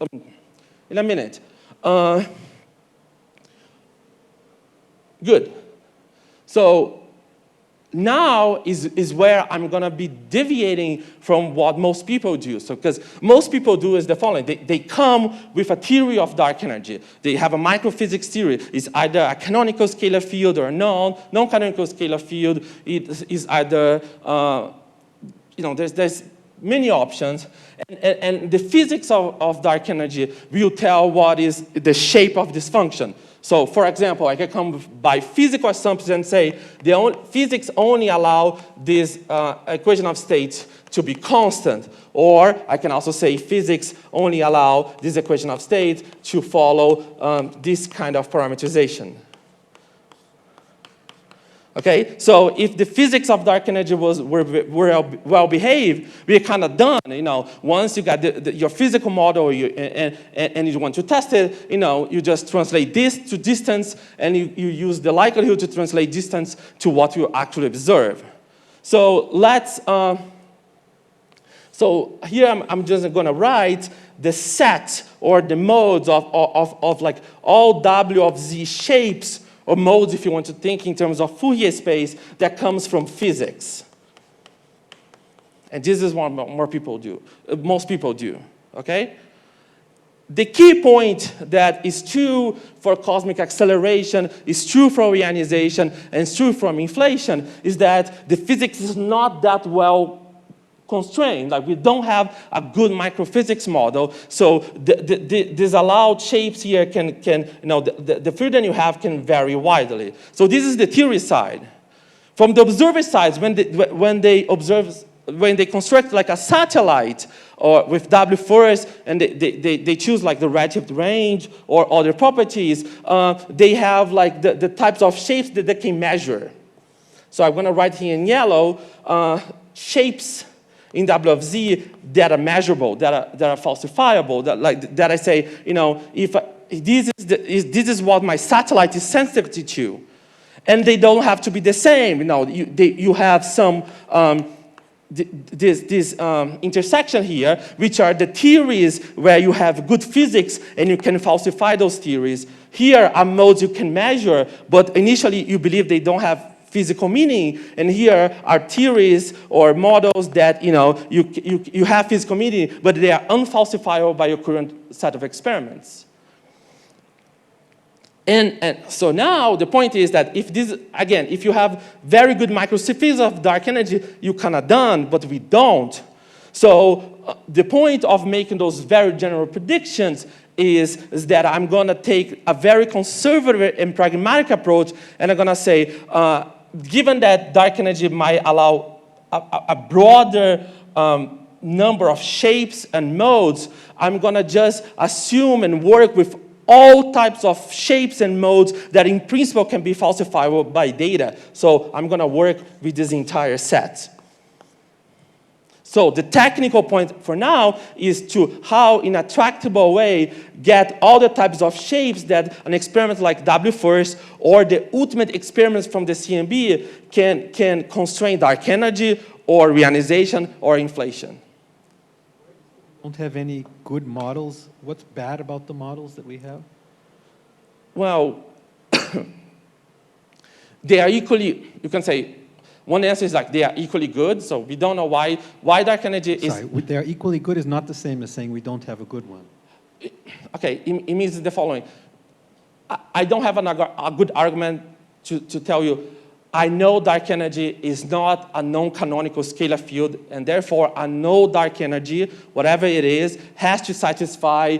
in a minute. Good. So now is where I'm going to be deviating from what most people do. So because most people do is the following. They come with a theory of dark energy. They have a microphysics theory. It's either a canonical scalar field or a non-canonical scalar field. It is either, there's many options. And the physics of dark energy will tell what is the shape of this function. So, for example, I can come by physical assumptions and say physics only allow this equation of state to be constant. Or I can also say physics only allow this equation of state to follow this kind of parameterization. Okay, so if the physics of dark energy were well behaved, we're kind of done. Once you got your physical model and you want to test it, you just translate this to distance, and you use the likelihood to translate distance to what you actually observe. So so here I'm just going to write the set or the modes of like all W of Z shapes or modes, if you want to think in terms of Fourier space, that comes from physics. And this is what most people do, okay? The key point that is true for cosmic acceleration, is true for reionization, and is true for inflation, is that the physics is not that well constrained. Like, we don't have a good microphysics model, so these allowed shapes here the freedom you have can vary widely. So this is the theory side. From the observer side, when they construct like a satellite or with W first, and they choose like the redshift range or other properties, they have like the types of shapes that they can measure. So I'm gonna write here in yellow, shapes in W of Z that are measurable, that are falsifiable, that I say, if this is what my satellite is sensitive to. And they don't have to be the same. You have some this intersection here, which are the theories where you have good physics and you can falsify those theories. Here are modes you can measure, but initially you believe they don't have physical meaning. And here are theories or models that you have physical meaning, but they are unfalsifiable by your current set of experiments. And so now the point is that if you have very good microphysics of dark energy, you kind of done, but we don't. So the point of making those very general predictions is that I'm going to take a very conservative and pragmatic approach, and I'm going to say, given that dark energy might allow a broader number of shapes and modes, I'm going to just assume and work with all types of shapes and modes that in principle can be falsifiable by data. So I'm going to work with this entire set. So the technical point for now is to how, in a tractable way, get all the types of shapes that an experiment like W first or the ultimate experiments from the CMB can constrain dark energy or reionization or inflation. Don't have any good models. What's bad about the models that we have? Well, they are equally, you can say, one answer is like they are equally good, so we don't know why dark energy is... Sorry, they are equally good is not the same as saying we don't have a good one. Okay, it means the following. I don't have a good argument to tell you, I know dark energy is not a non-canonical scalar field, and therefore I know dark energy, whatever it is, has to satisfy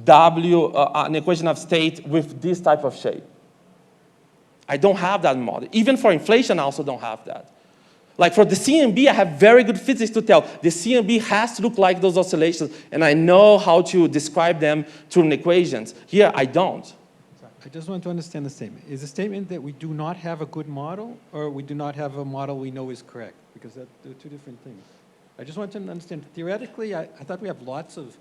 an equation of state with this type of shape. I don't have that model. Even for inflation, I also don't have that. Like for the CMB, I have very good physics to tell. The CMB has to look like those oscillations, and I know how to describe them through equations. Here, I don't. I just want to understand the statement. Is the statement that we do not have a good model, or we do not have a model we know is correct? Because they're two different things. I just want to understand. Theoretically, I thought we have lots of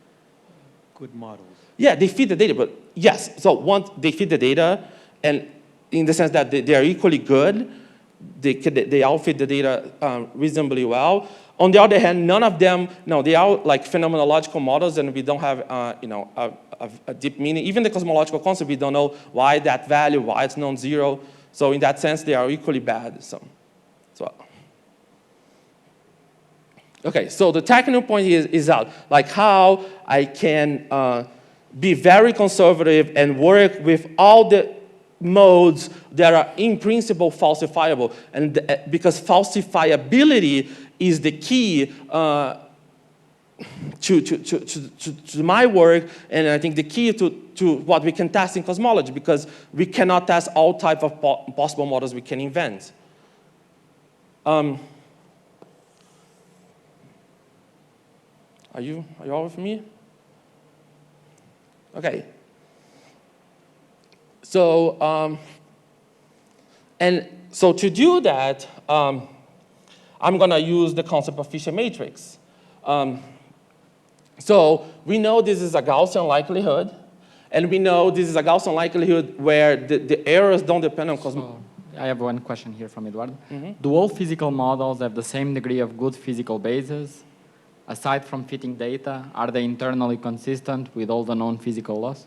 good models. Yeah, they feed the data, but yes. So once they feed the data, and in the sense that they are equally good, they all feed the data reasonably well. On the other hand, none of them, they are like phenomenological models, and we don't have, a deep meaning. Even the cosmological concept, we don't know why that value, why it's non-zero. So in that sense, they are equally bad. Okay, so the technical point is out, like how I can be very conservative and work with all the modes that are in principle falsifiable, and because falsifiability is the key to my work, and I think the key to what we can test in cosmology, because we cannot test all type of possible models we can invent. Are you all with me? Okay. So, so to do that, I'm going to use the concept of Fisher matrix. So we know this is a Gaussian likelihood, and we know this is a Gaussian likelihood where the errors don't depend on cosmology. I have one question here from Eduardo. Mm-hmm. Do all physical models have the same degree of good physical basis? Aside from fitting data, are they internally consistent with all the known physical laws?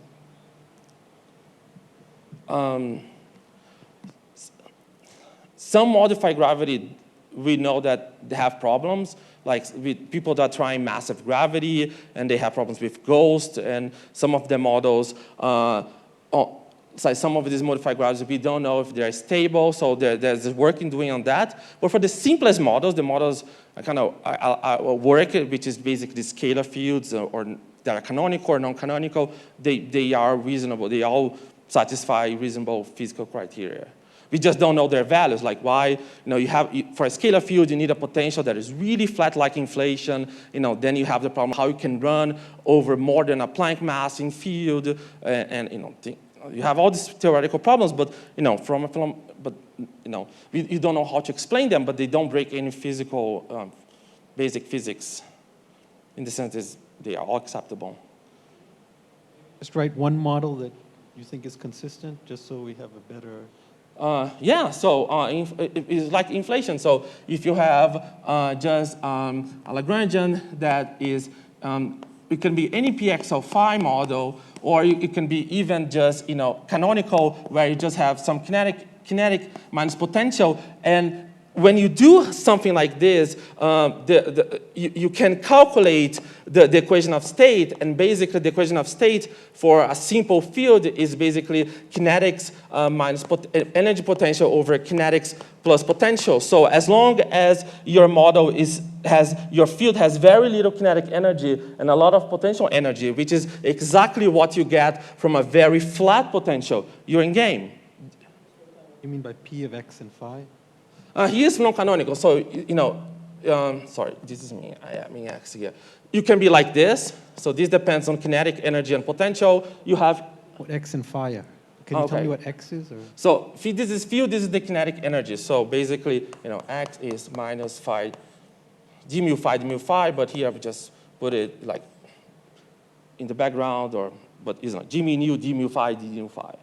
Some modified gravity, we know that they have problems, like with people that are trying massive gravity, and they have problems with ghosts, and some of the models, so some of these modified gravities, we don't know if they're stable, so there's work in doing on that. But for the simplest models, the models kind of work, which is basically scalar fields, or that are canonical or non-canonical, they are reasonable. They all satisfy reasonable physical criteria. We just don't know their values, like why, for a scalar field, you need a potential that is really flat like inflation, then you have the problem how you can run over more than a Planck mass in field, you have all these theoretical problems, but, you don't know how to explain them, but they don't break any physical, basic physics, in the sense that they are all acceptable. Just write one model that you think is consistent, just so we have a better... Yeah, so it's like inflation. So if you have just a Lagrangian that is, it can be any pxl5 model, or it can be even just canonical, where you just have some kinetic minus potential, and when you do something like this, you can calculate the equation of state, and basically the equation of state for a simple field is basically kinetics minus energy potential over kinetics plus potential. So as long as your model your field has very little kinetic energy and a lot of potential energy, which is exactly what you get from a very flat potential, you're in game. You mean by P of x and phi? He is non-canonical, so, sorry, this is me, I mean X here. You can be like this, so this depends on kinetic energy and potential. You have... What x and phi are? Can you tell me what x is? Or? So, this is field, this is the kinetic energy. So basically, X is minus phi, d mu phi, but here we just put it like in the background, but it's not, g mu nu, d mu phi, d mu phi.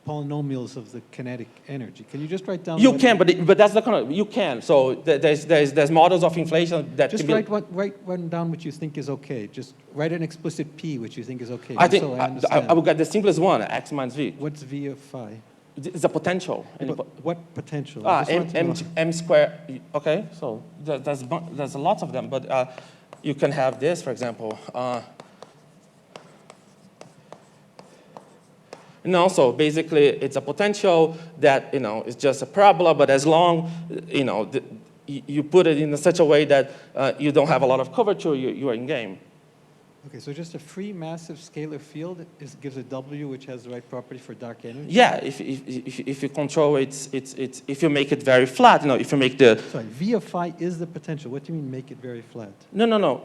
Polynomials of the kinetic energy. Can you just write down? You can, but that's the kind of, you can. So there's models of inflation that just can write one down which you think is okay. Just write an explicit P which you think is okay. I think so I would get the simplest one, X minus V. What's V of phi? It's a potential. Yeah, what potential? M squared. Okay, so there's lots of them, but you can have this, for example. And also, basically, it's a potential that, is just a parabola, but as long, you put it in such a way that you don't have a lot of curvature, you are in game. Okay, so just a free massive scalar field gives a W which has the right property for dark energy? Yeah, if you control it, if you make it very flat, if you make the... Sorry, V of phi is the potential. What do you mean make it very flat? No.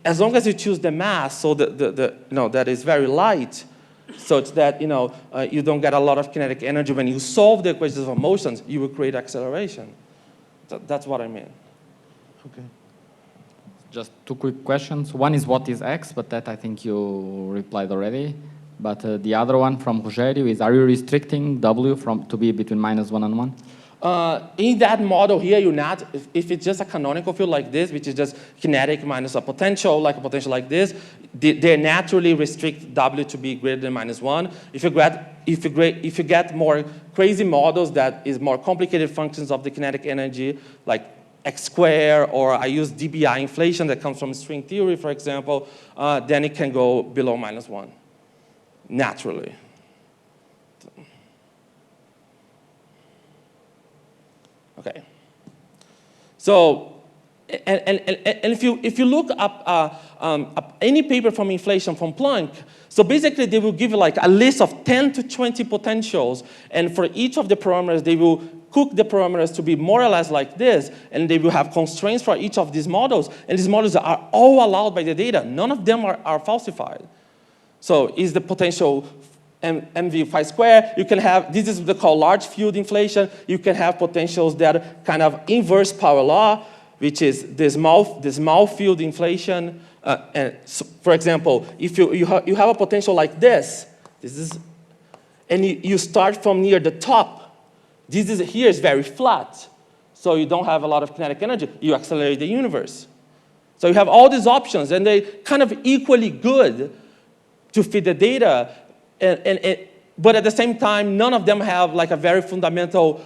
As long as you choose the mass, so that is very light, such that you don't get a lot of kinetic energy. When you solve the equations of motions, you will create acceleration. That's what I mean. Okay. Just two quick questions. One is what is x, but that I think you replied already. But the other one from Rogério is, are you restricting W to be between -1 and 1? In that model here, you're not. If it's just a canonical field like this, which is just kinetic minus a potential like this, they naturally restrict W to be greater than -1. If you get more crazy models that is more complicated functions of the kinetic energy, like x squared, or I use dBi inflation that comes from string theory, for example, then it can go below -1, naturally. Okay. So, and if you look up any paper from inflation from Planck, so basically they will give you like a list of 10 to 20 potentials, and for each of the parameters they will cook the parameters to be more or less like this, and they will have constraints for each of these models, and these models are all allowed by the data. None of them are falsified. So is the potential mv phi squared, you can have, this is what they call large field inflation, you can have potentials that kind of inverse power law, which is the small field inflation. And so, for example, if you have a potential like this is, and you start from near the top, here is very flat, so you don't have a lot of kinetic energy, you accelerate the universe. So you have all these options, and they kind of equally good to fit the data. And but at the same time, none of them have like a very fundamental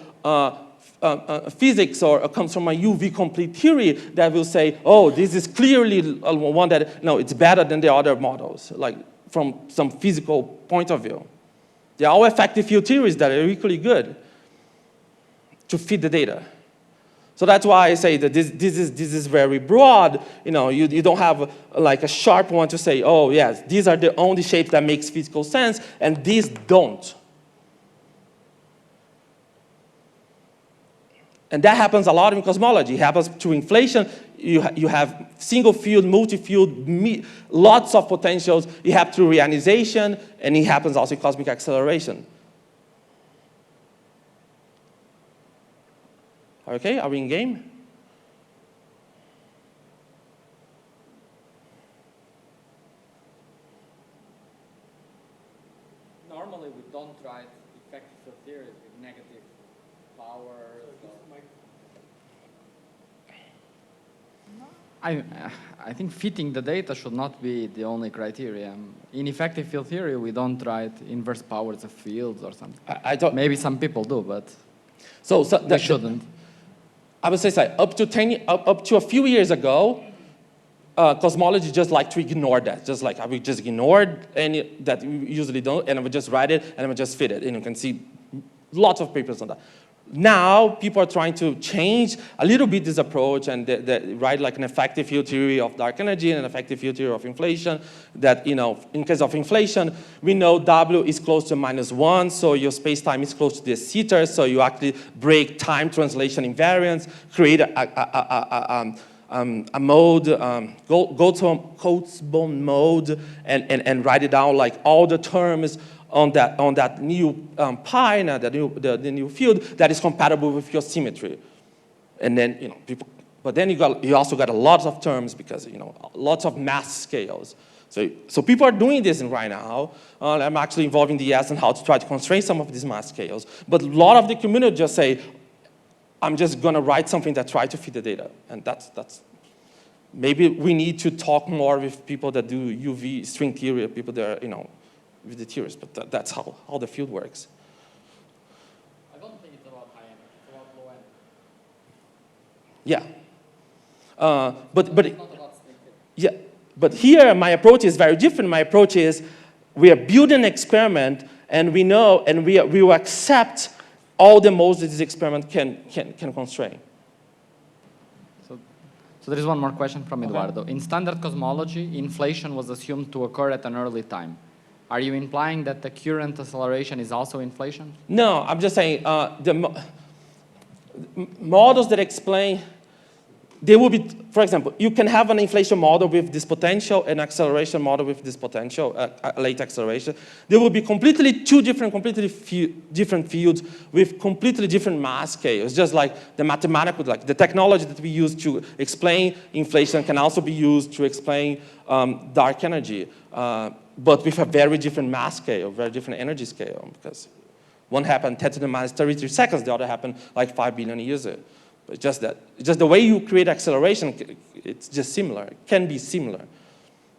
physics or comes from a UV complete theory that will say, oh, this is clearly one that, no, it's better than the other models, like from some physical point of view. They're all effective field theories that are equally good to feed the data. So that's why I say that this is very broad. You don't have like a sharp one to say, oh yes, these are the only shapes that makes physical sense, and these don't. And that happens a lot in cosmology. It happens to inflation. You have single field, multi-field, lots of potentials. It happens through reionization, and it happens also in cosmic acceleration. Okay, are we in game? Normally, we don't write effective field theories with negative power. I think fitting the data should not be the only criteria. In effective field theory, we don't write inverse powers of fields or something. Maybe some people do, but they shouldn't. I would say up to a few years ago, cosmology just like to ignore that. Just like I would just ignore any that we usually don't, and I would just write it and I would just fit it. And you can see lots of papers on that. Now people are trying to change a little bit this approach and they write like an effective field theory of dark energy and an effective field theory of inflation. That in case of inflation, we know W is close to -1, so your space-time is close to the theta, so you actually break time translation invariance, create a mode, go to Coates-Bone mode, and write it down like all the terms on that new pi, the new field that is compatible with your symmetry, and then people. But then you also got a lot of terms because lots of mass scales. So people are doing this right now. I'm actually involving the ES in how to try to constrain some of these mass scales. But a lot of the community just say, I'm just going to write something that tries to fit the data, and that's. Maybe we need to talk more with people that do UV string theory, people that are with the theories, but that's how the field works. I don't think it's about high end, it's about low end. Yeah. But it's not about string theory. Yeah, but here my approach is very different. My approach is we are building an experiment, and we know, and we will accept all the modes that this experiment can constrain. So there is one more question from Eduardo. In standard cosmology, inflation was assumed to occur at an early time. Are you implying that the current acceleration is also inflation? No, I'm just saying the models that explain, they will be, for example, you can have an inflation model with this potential, an acceleration model with this potential, late acceleration. They will be completely different fields with completely different mass scales, just like the mathematical, like the technology that we use to explain inflation can also be used to explain dark energy. But with a very different mass scale, very different energy scale, because one happened 10 to the minus 33 seconds, the other happened like 5 billion years ago. But just the way you create acceleration, it's just similar. It can be similar.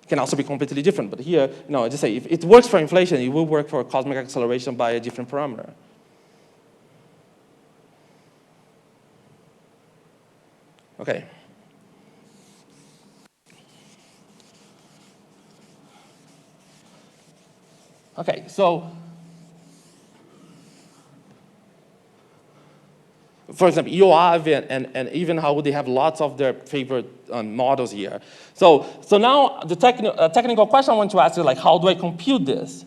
It can also be completely different. But here, I just say if it works for inflation, it will work for cosmic acceleration by a different parameter. Okay. Okay, so for example, UAV and even how they have lots of their favorite models here. So now the technical question I want to ask is like, how do I compute this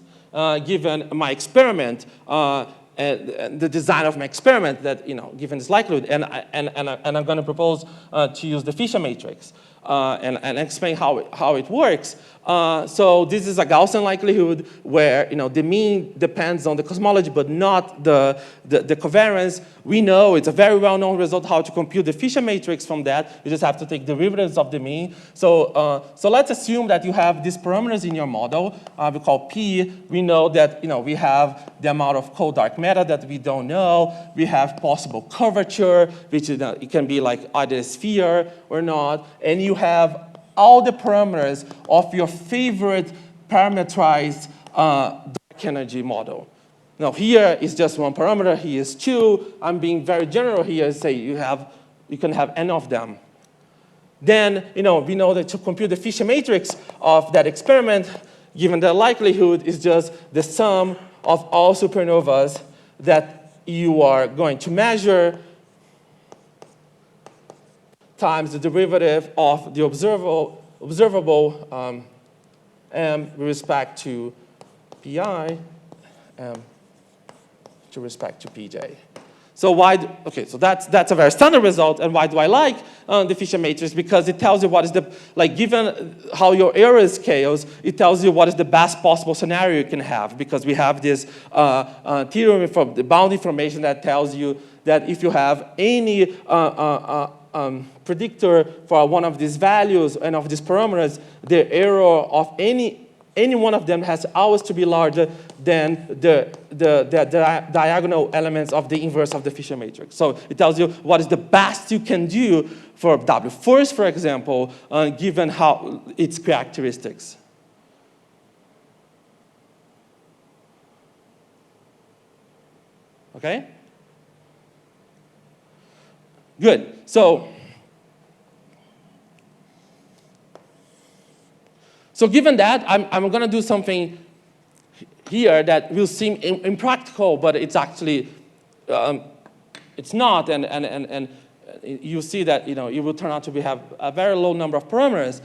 given my experiment and the design of my experiment that given this likelihood, and I'm going to propose to use the Fisher matrix and explain how it works. So this is a Gaussian likelihood where the mean depends on the cosmology but not the covariance. We know it's a very well-known result how to compute the Fisher matrix from that. You just have to take derivatives of the mean. So let's assume that you have these parameters in your model. We call P. We know that we have the amount of cold dark matter that we don't know. We have possible curvature, which it can be like either a sphere or not. And you have all the parameters of your favorite parameterized dark energy model. Now here is just one parameter, here is 2. I'm being very general here, say you can have n of them. Then, we know that to compute the Fisher matrix of that experiment, given the likelihood, is just the sum of all supernovas that you are going to measure times the derivative of the observable m with respect to pi, to respect to pj. So so that's a very standard result, and why do I like the Fisher matrix? Because it tells you what is given how your error scales, it tells you what is the best possible scenario you can have, because we have this theorem from the bound information that tells you that if you have any predictor for one of these values and of these parameters, the error of any one of them has always to be larger than the diagonal elements of the inverse of the Fisher matrix. So it tells you what is the best you can do for W first, for example, given how its characteristics. Okay? Good. So given that, I'm going to do something here that will seem impractical, but it's actually, it's not, and you see that, it will turn out to have a very low number of parameters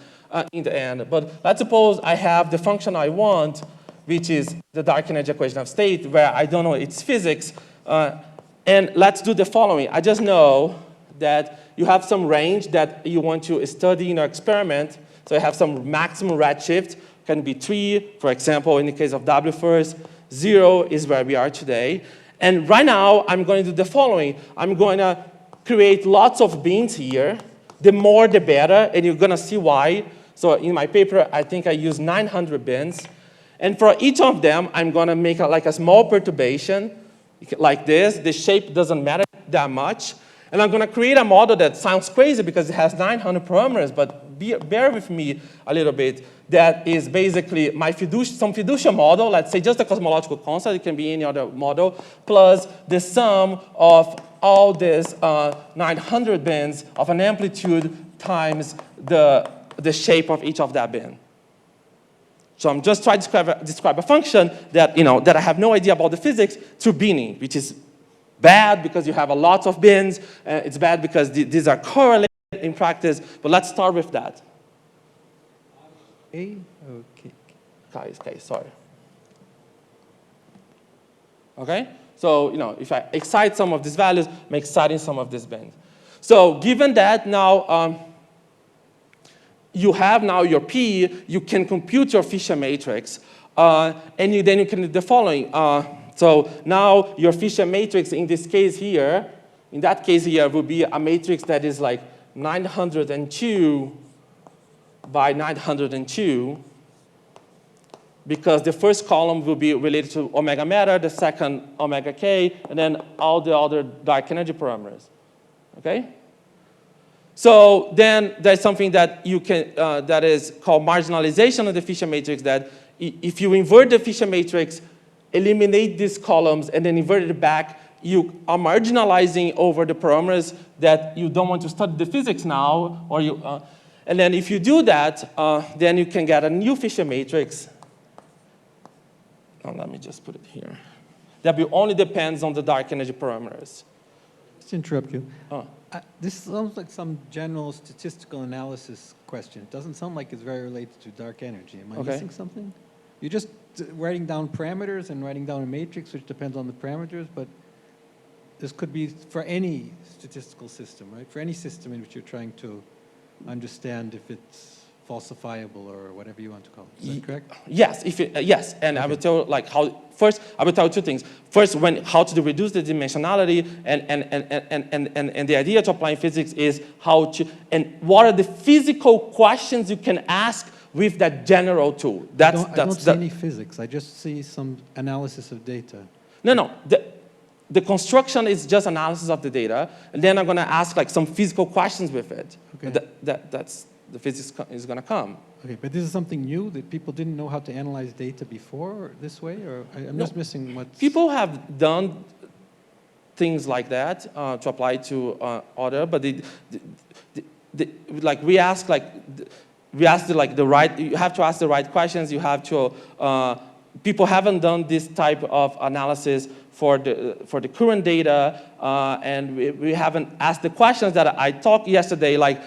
in the end. But let's suppose I have the function I want, which is the dark energy equation of state, where I don't know its physics. And let's do the following. I just know that you have some range that you want to study in your experiment. So you have some maximum redshift, can be 3, for example, in the case of W first. 0 is where we are today. And right now, I'm going to do the following. I'm going to create lots of bins here. The more, the better, and you're going to see why. So in my paper, I think I use 900 bins. And for each of them, I'm going to make a small perturbation, like this. The shape doesn't matter that much. And I'm going to create a model that sounds crazy because it has 900 parameters, but bear with me a little bit. That is basically my some fiducial model, let's say just a cosmological constant, it can be any other model, plus the sum of all these 900 bins of an amplitude times the shape of each of that bin. So I'm just trying to describe a function that, that I have no idea about the physics through binning, which is bad because you have a lot of bins. It's bad because these are correlated in practice. But let's start with that. Okay. Okay, sorry. Okay? So, if I excite some of these values, I'm exciting some of these bins. So given that now, you have now your P, you can compute your Fisher matrix, and then you can do the following. So now your Fisher matrix in this case here, in that case here, will be a matrix that is like 902 by 902, because the first column will be related to omega matter, the second omega k, and then all the other dark energy parameters. Okay? So then there's something that you can that is called marginalization of the Fisher matrix, that if you invert the Fisher matrix, eliminate these columns, and then invert it back, you are marginalizing over the parameters that you don't want to study the physics now, or and then if you do that, then you can get a new Fisher matrix. Let me just put it here. That will only depends on the dark energy parameters. Just to interrupt you. This sounds like some general statistical analysis question. It doesn't sound like it's very related to dark energy. Am I missing something? You're just writing down parameters and writing down a matrix, which depends on the parameters, but this could be for any statistical system, right? For any system in which you're trying to understand if it's falsifiable or whatever you want to call it. Is that correct? Yes, yes, and I will tell first I will tell two things. First, how to reduce the dimensionality, and the idea to applying physics is how to, and what are the physical questions you can ask with that general tool. I don't see any physics. I just see some analysis of data. No. The construction is just analysis of the data, and then I'm going to ask some physical questions with it. Okay. That's the physics is going to come. Okay, but this is something new that people didn't know how to analyze data before this way, or I'm just missing what People have done things like that to apply to other, but like we ask the right. You have to ask the right questions. You have to. People haven't done this type of analysis for the current data, and we haven't asked the questions that I talked yesterday, like,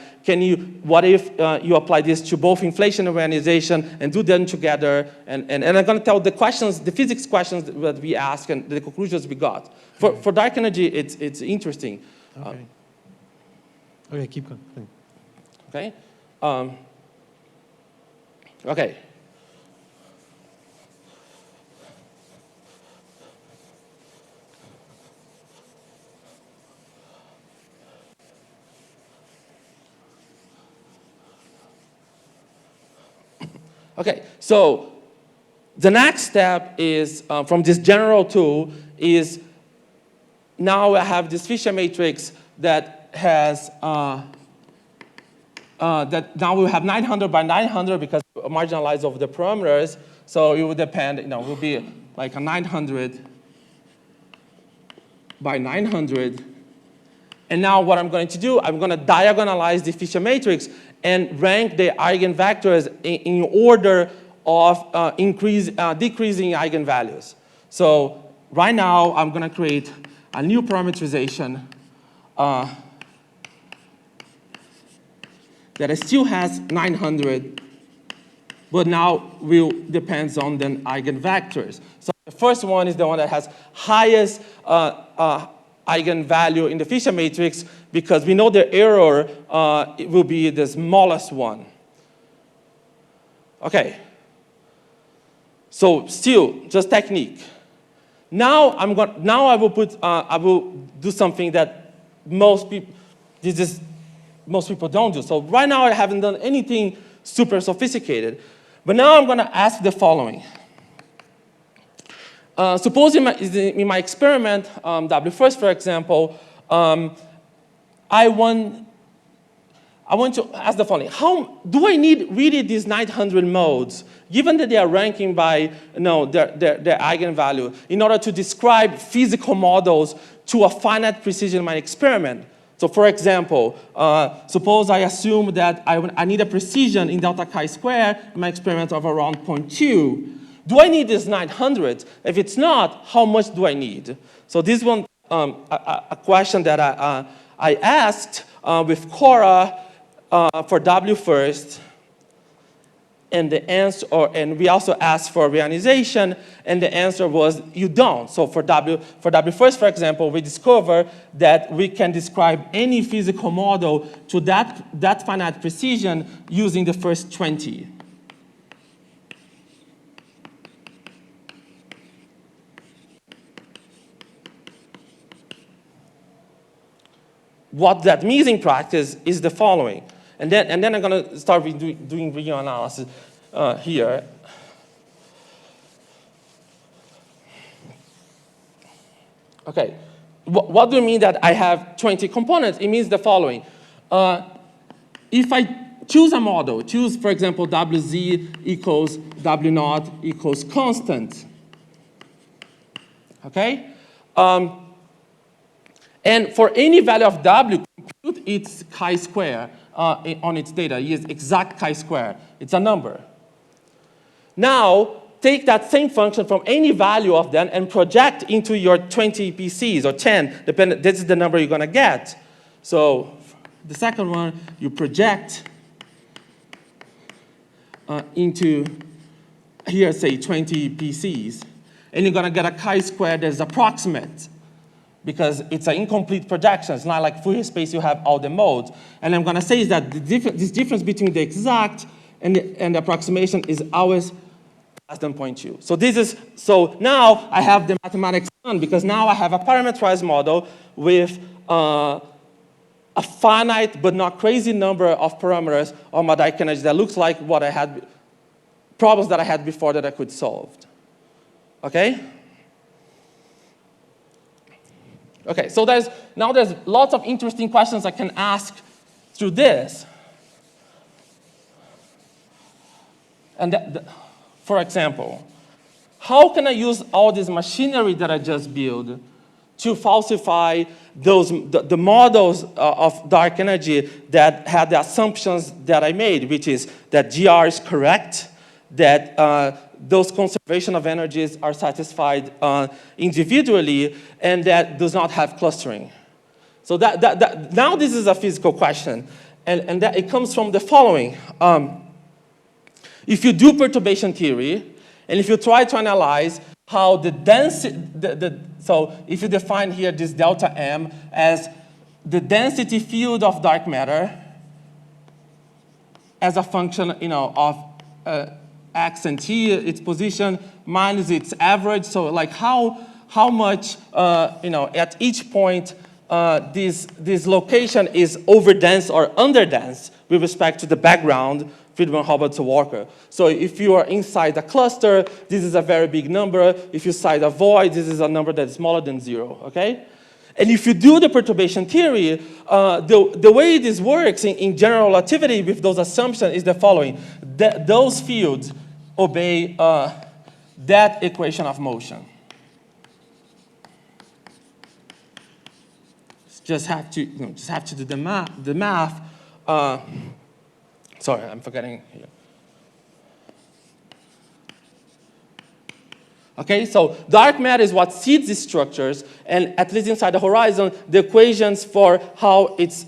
what if you apply this to both inflation and reionization and do them together? And I'm going to tell the questions, the physics questions that we asked and the conclusions we got. For dark energy, it's interesting. Okay. Okay, keep going. Okay. Okay. Okay, so the next step is, from this general tool, is now I have this Fisher matrix that has, that now we have 900 by 900 because we marginalize over the parameters, so it will depend, it will be like a 900 by 900. And now what I'm going to do, I'm going to diagonalize the Fisher matrix and rank the eigenvectors in order of decreasing eigenvalues. So right now, I'm going to create a new parameterization that still has 900, but now depends on the eigenvectors. So the first one is the one that has highest eigenvalue in the Fisher matrix, because we know the error it will be the smallest one. Okay. So still, just technique. Now I will do something that most people don't do. So right now I haven't done anything super sophisticated, but now I'm going to ask the following. Suppose in my experiment, W first, for example, I want to ask the following: how do I need really these 900 modes, given that they are ranking by their eigenvalue, in order to describe physical models to a finite precision in my experiment? So, for example, suppose I assume that I need a precision in delta chi-square in my experiment of around 0.2. Do I need this 900? If it's not, how much do I need? So this one, a question that I asked with Cora for W first, and the answer, and we also asked for reionization, and the answer was you don't. So for W first, for example, we discover that we can describe any physical model to that finite precision using the first 20. What that means in practice is the following. And then I'm going to start doing reanalysis here. Okay. What do you mean that I have 20 components? It means the following. If I choose a model, for example, WZ equals W0 equals constant. Okay? And for any value of W, compute its chi-square on its data. Use exact chi-square. It's a number. Now, take that same function from any value of them and project into your 20 PCs, or 10, depending. This is the number you're going to get. So the second one, you project into, here, say, 20 PCs. And you're going to get a chi-square that's approximate, because it's an incomplete projection. It's not like Fourier space, you have all the modes. And I'm going to say is that this difference between the exact and the approximation is always less than 0.2. So now I have the mathematics done, because now I have a parameterized model with a finite but not crazy number of parameters on my dark energy that looks like what I had, problems that I had before that I could solve. Okay? Okay, so there's lots of interesting questions I can ask through this. And for example, how can I use all this machinery that I just built to falsify the models of dark energy that had the assumptions that I made, which is that GR is correct, that those conservation of energies are satisfied individually, and that does not have clustering. So now this is a physical question, and that it comes from the following. If you do perturbation theory, and if you try to analyze how the density, so if you define here this delta M as the density field of dark matter as a function, of x and t, its position minus its average. So like how much, at each point, this location is overdense or underdense with respect to the background Friedmann Hobart Walker. So if you are inside a cluster, this is a very big number. If you're inside a void, this is a number that's smaller than 0, okay? And if you do the perturbation theory, the way this works in general relativity with those assumptions is the following. Those fields obey that equation of motion. Just have to do the math. Sorry, I'm forgetting here. Okay, so dark matter is what seeds these structures, and at least inside the horizon, the equations for how its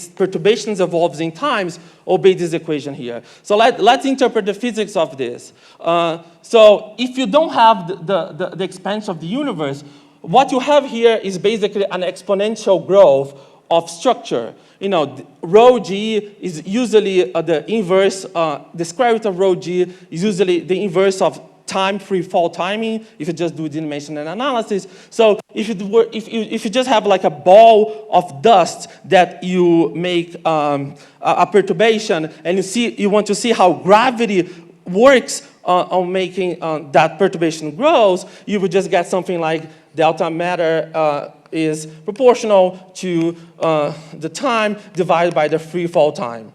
perturbations evolves in times obey this equation here. So let's interpret the physics of this. So if you don't have the expansion of the universe, what you have here is basically an exponential growth of structure. Rho g is usually the inverse, the square root of rho g is usually the inverse of time free fall timing if you just do dimensional analysis. So if you just have like a ball of dust that you make a perturbation and you want to see how gravity works on making that perturbation grows, you would just get something like delta matter is proportional to the time divided by the free fall time.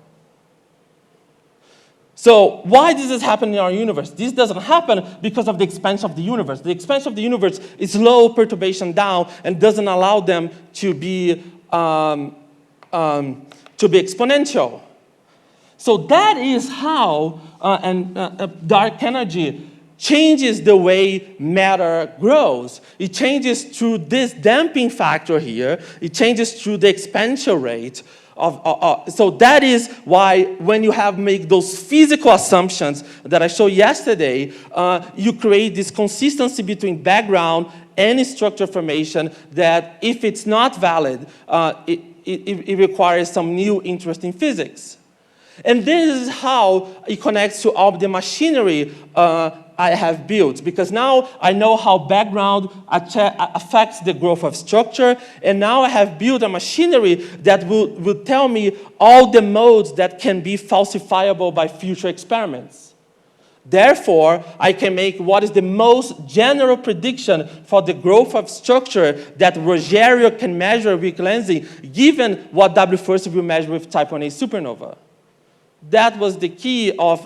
So why does this happen in our universe? This doesn't happen because of the expansion of the universe. The expansion of the universe is slow perturbation down and doesn't allow them to be exponential. So that is how dark energy changes the way matter grows. It changes through this damping factor here. It changes through the expansion rate. So that is why when you make those physical assumptions that I showed yesterday, you create this consistency between background and structure formation that if it's not valid, it requires some new interesting physics. And this is how it connects to all the machinery I have built, because now I know how background affects the growth of structure, and now I have built a machinery that will tell me all the modes that can be falsifiable by future experiments. Therefore, I can make what is the most general prediction for the growth of structure that Rogério can measure with lensing, given what W first will measure with type 1a supernova. That was the key of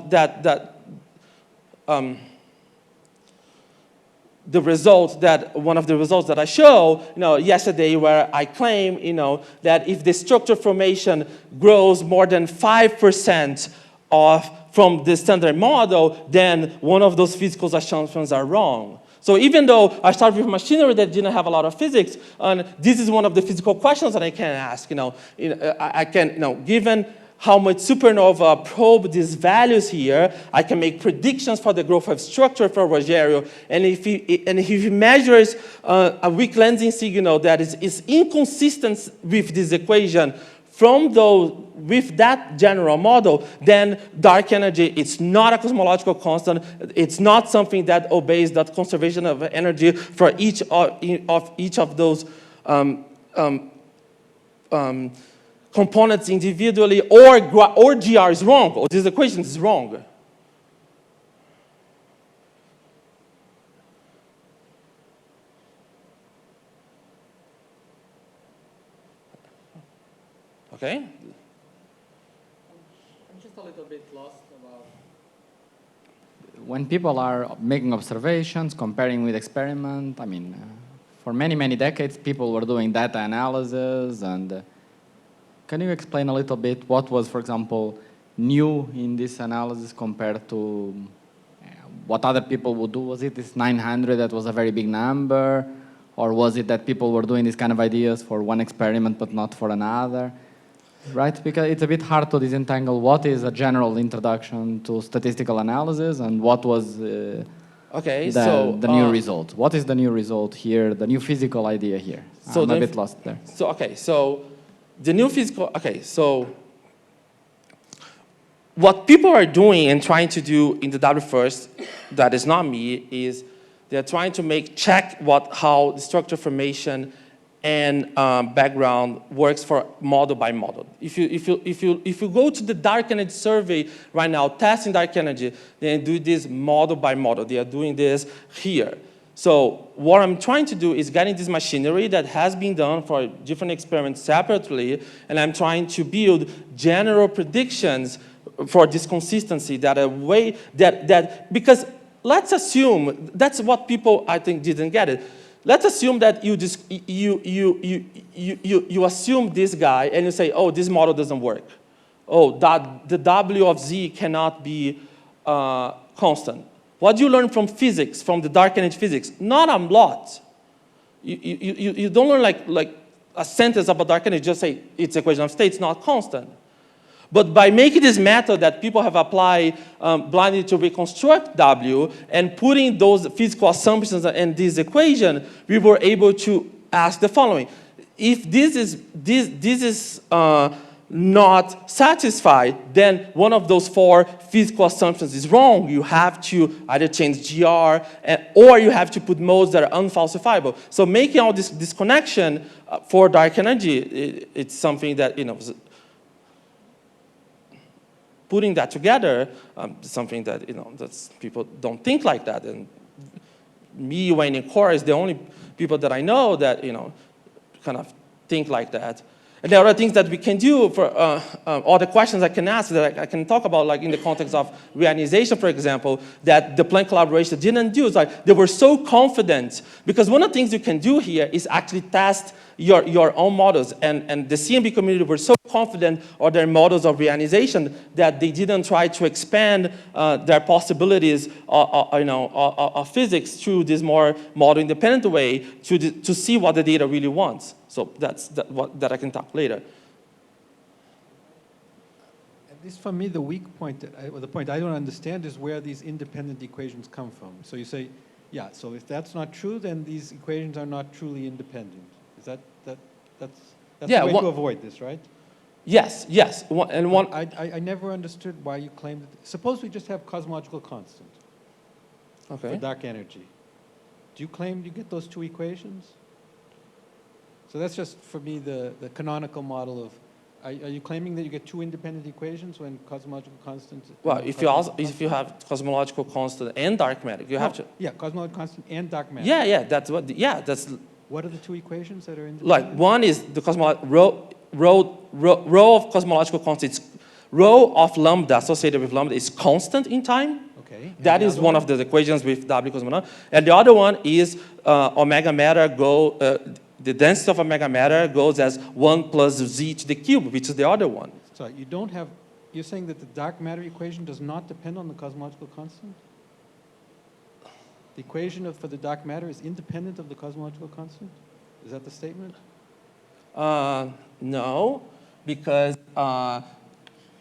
one of the results that I showed, yesterday, where I claim, that if the structure formation grows more than 5% from the standard model, then one of those physical assumptions are wrong. So even though I started with machinery that didn't have a lot of physics, and this is one of the physical questions that I can ask. I can, given how much supernova probe these values here, I can make predictions for the growth of structure for Rogério. And if he measures a weak lensing signal that is inconsistent with this equation with that general model, then dark energy, it's not a cosmological constant. It's not something that obeys that conservation of energy for each of those components individually, or GR is wrong, or this equation is wrong. Okay? I'm just a little bit lost about when people are making observations, comparing with experiment, I mean, for many, many decades, people were doing data analysis. And can you explain a little bit what was, for example, new in this analysis compared to what other people would do? Was it this 900 that was a very big number? Or was it that people were doing these kind of ideas for one experiment but not for another? Right, because it's a bit hard to disentangle what is a general introduction to statistical analysis and what was the new result. What is the new result here, the new physical idea here? So I'm a bit lost there. So, okay, so the new physical, okay, so what people are doing and trying to do in the W1st, that is not me, is they're trying to check how the structure formation and background works for model by model. If you go to the dark energy survey right now, testing dark energy, they do this model by model. They are doing this here. So what I'm trying to do is getting this machinery that has been done for different experiments separately, and I'm trying to build general predictions for this consistency because let's assume, that's what people I think didn't get it. Let's assume that you assume this guy and you say, oh, this model doesn't work. Oh, that the W of Z cannot be constant. What do you learn from physics, from the dark energy physics? Not a lot. You don't learn like a sentence about dark energy, just say it's equation of states, not constant. But by making this method that people have applied blindly to reconstruct W and putting those physical assumptions in this equation, we were able to ask the following. If this is not satisfied, then one of those four physical assumptions is wrong. You have to either change GR or you have to put modes that are unfalsifiable. So making all this connection for dark energy, it's something that, putting that together, something that, that's people don't think like that. And me, Wayne, and Cora is the only people that I know that, kind of think like that. And there are things that we can do for all the questions I can ask that I can talk about, like in the context of reionization, for example, that the Planck collaboration didn't do. It's like they were so confident, because one of the things you can do here is actually test your own models. And the CMB community were so confident of their models of reionization that they didn't try to expand their possibilities of physics through this more model-independent way to see what the data really wants. So that's that I can talk later. At least for me, the weak point, the point I don't understand is where these independent equations come from. So you say, yeah, so if that's not true, then these equations are not truly independent. Is that's Yeah, the way to avoid this, right? Yes. I never understood why you claimed that. Suppose we just have cosmological constant for dark energy. Do you claim you get those two equations? So that's just, for me, the canonical model of, are you claiming that you get two independent equations when cosmological constant? Well, if you have cosmological constant and dark matter, you have to. Yeah, cosmological constant and dark matter. That's What are the two equations that are independent? Like, one is the rho of cosmological constant. Rho of lambda associated with lambda is constant in time. Okay. That is one of the equations with W cosmology. And the other one is omega matter the density of omega matter goes as 1 plus z to the cube, which is the other one. So you're saying that the dark matter equation does not depend on the cosmological constant? The equation for the dark matter is independent of the cosmological constant? Is that the statement? No, because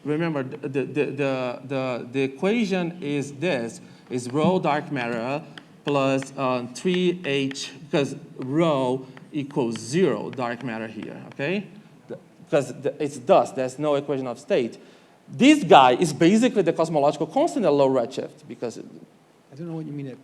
remember the equation is this: is rho dark matter plus 3h, because rho equals 0 dark matter here. Okay, because it's dust. There's no equation of state. This guy is basically the cosmological constant at low redshift, because. I don't know what you mean.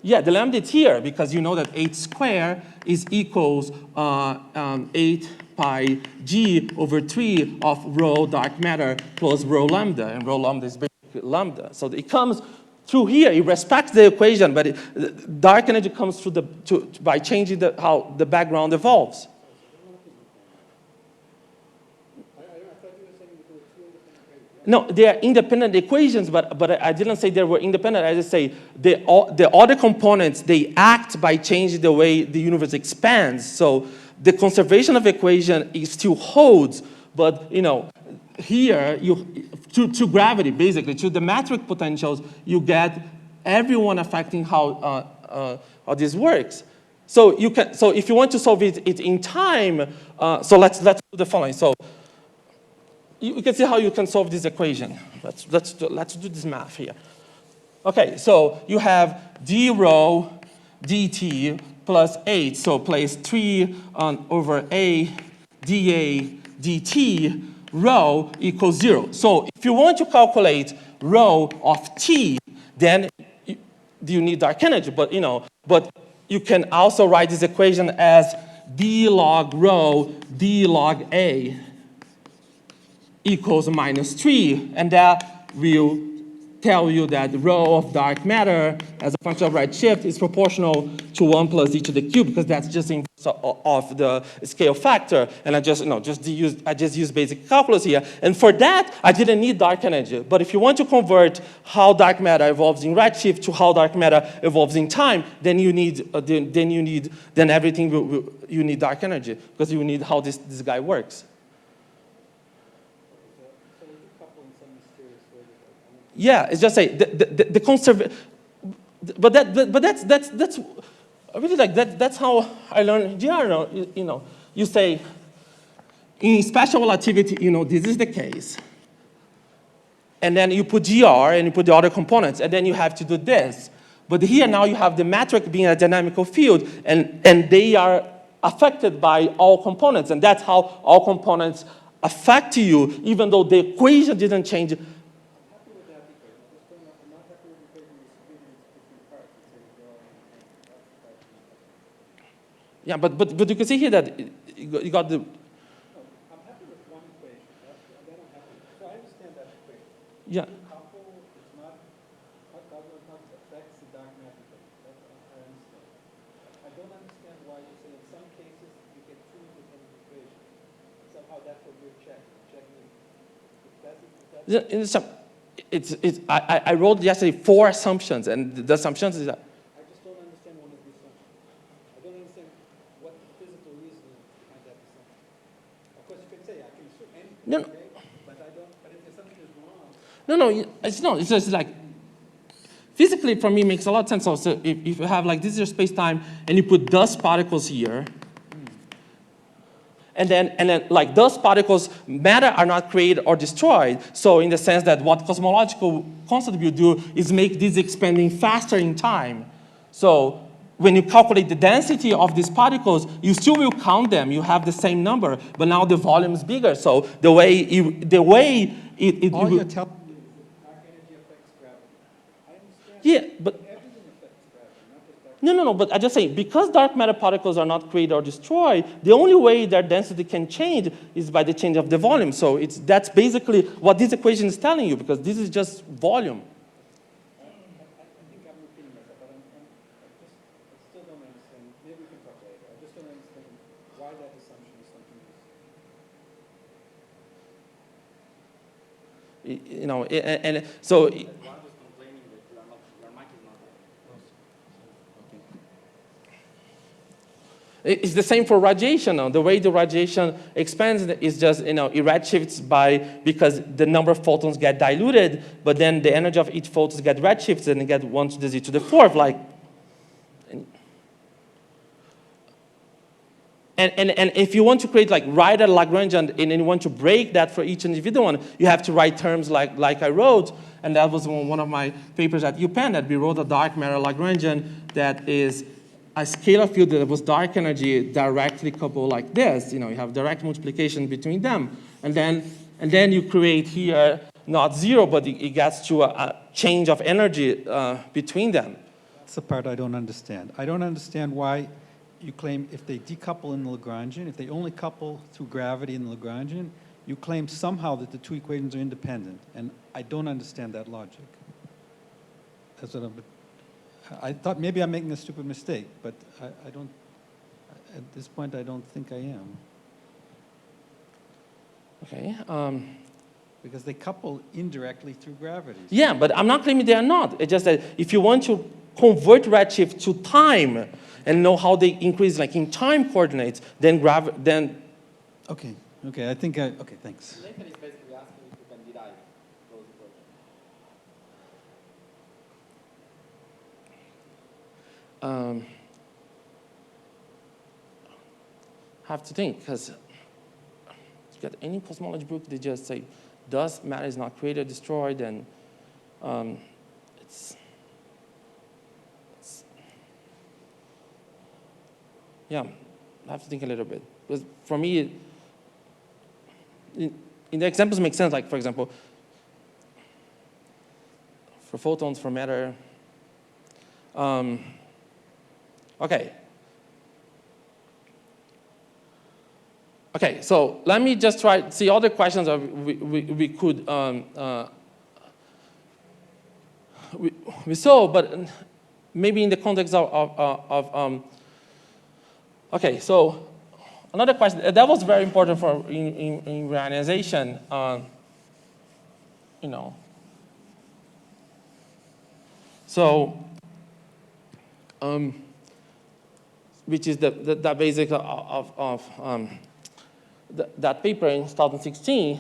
Yeah, the lambda is here because you know that h squared is equals 8 pi g over 3 of rho dark matter plus rho lambda, and rho lambda is basically lambda. So it comes through here. It respects the equation, but dark energy comes through by changing how the background evolves. No, they are independent equations, but I didn't say they were independent. I just say the other components, they act by changing the way the universe expands. So the conservation of equation still holds, but here to gravity, basically, to the metric potentials, you get everyone affecting how this works. So if you want to solve it in time, so let's do the following. So you can see how you can solve this equation. Let's do this math here. Okay, so you have d rho dt plus 8, so place 3 over a dA dt, rho equals 0. So if you want to calculate rho of t, then you need dark energy, but you can also write this equation as d log rho d log a equals -3, and that will tell you that the rho of dark matter as a function of redshift is proportional to 1 plus e to the cube, because that's just in of the scale factor. And I just used basic calculus here. And for that, I didn't need dark energy. But if you want to convert how dark matter evolves in redshift to how dark matter evolves in time, then you need you need dark energy, because you need how this guy works. Yeah, it's just say the conserv, but that's I really like that. That's how I learned GR. You say in special relativity, this is the case, and then you put GR and you put the other components, and then you have to do this. But here now you have the metric being a dynamical field, and they are affected by all components, and that's how all components affect you, even though the equation didn't change. Yeah, but you can see here that you got the. I'm happy with one equation. Then I'm happy. So I understand that equation. Yeah. Couple, it's not affects the dark matter thing. That's I understand. I don't understand why you say in some cases you get two independent equations. Somehow that's what you're checking. I wrote yesterday 4 assumptions, and the assumptions is that. I just don't understand one of the assumptions. I don't understand what the physical reasoning behind that assumption. Of course, you can say I can assume anything, No. okay? But I don't. But if the assumption is wrong. No, it's just like physically for me makes a lot of sense. So if you have like this is your space-time and you put dust particles here, and then like dust particles, matter are not created or destroyed. So in the sense that what cosmological constant will do is make this expanding faster in time. So when you calculate the density of these particles, you still will count them. You have the same number, but now the volume is bigger. So the way it All you're telling me is that dark energy affects gravity. I understand. Yeah, but Everything affects gravity, not just dark. no, but I just say, because dark matter particles are not created or destroyed, the only way their density can change is by the change of the volume. So that's basically what this equation is telling you, because this is just volume. I think I'm repeating myself, but I still don't understand. Maybe we can talk later. I just don't understand why that assumption is something else. And so. It's the same for radiation now. The way the radiation expands is just, it redshifts because the number of photons get diluted, but then the energy of each photon get redshifts and you get 1 to the z to the 4th, like. And if you want to create like write a Lagrangian and then you want to break that for each individual one, you have to write terms like I wrote, and that was one of my papers at UPenn, that we wrote a dark matter Lagrangian that is a scalar field that was dark energy directly coupled like this. You have direct multiplication between them, and then you create here not 0, but it gets to a change of energy between them. That's the part I don't understand. I don't understand why you claim if they decouple in the Lagrangian, if they only couple through gravity in the Lagrangian, you claim somehow that the two equations are independent, and I don't understand that logic. That's what I thought maybe I'm making a stupid mistake, but I don't, at this point, I don't think I am. Okay. Because they couple indirectly through gravity. Yeah, but I'm not claiming they are not. It's just that if you want to convert redshift to time and know how they increase like in time coordinates, then Okay, okay, I think okay, thanks. Nathan is basically asking if you can derive those equations. Have to think, because you got any cosmology book, they just say, does matter is not created or destroyed, and yeah, I have to think a little bit. Because for me, in the examples make sense, like for example, for photons, for matter. Okay. Okay, so let me just try see other questions that we could we saw, but maybe in the context of okay, so another question that was very important for in reionization, you know. So, which is the basic of that paper in 2016.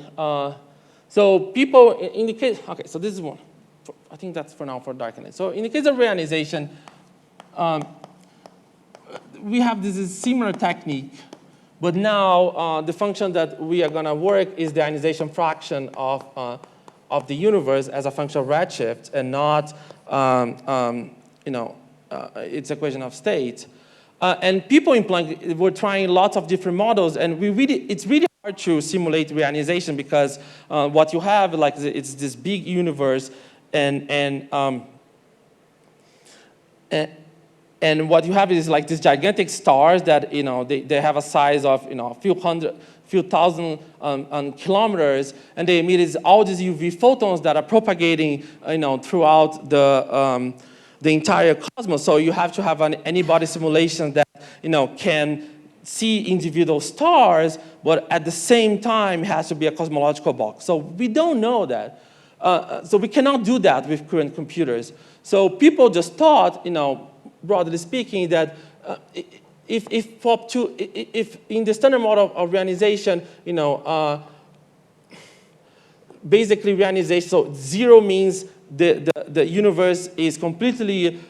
So people indicate, okay, so this is one. I think that's for now for darkness. So in the case of reionization, we have this similar technique, but now the function that we are gonna work is the ionization fraction of the universe as a function of redshift and not, you know, its equation of state. And people in Planck were trying lots of different models, and it's really hard to simulate reionization because what you have, like, it's this big universe, and what you have is like these gigantic stars that, you know, they have a size of, you know, a few thousand kilometers, and they emit all these UV photons that are propagating, you know, throughout the entire cosmos. So you have to have an any-body simulation that, you know, can see individual stars, but at the same time has to be a cosmological box. So we don't know that. So we cannot do that with current computers. So people just thought, you know, broadly speaking, that if in the standard model of reionization, you know, basically reionization, so 0 means the universe is completely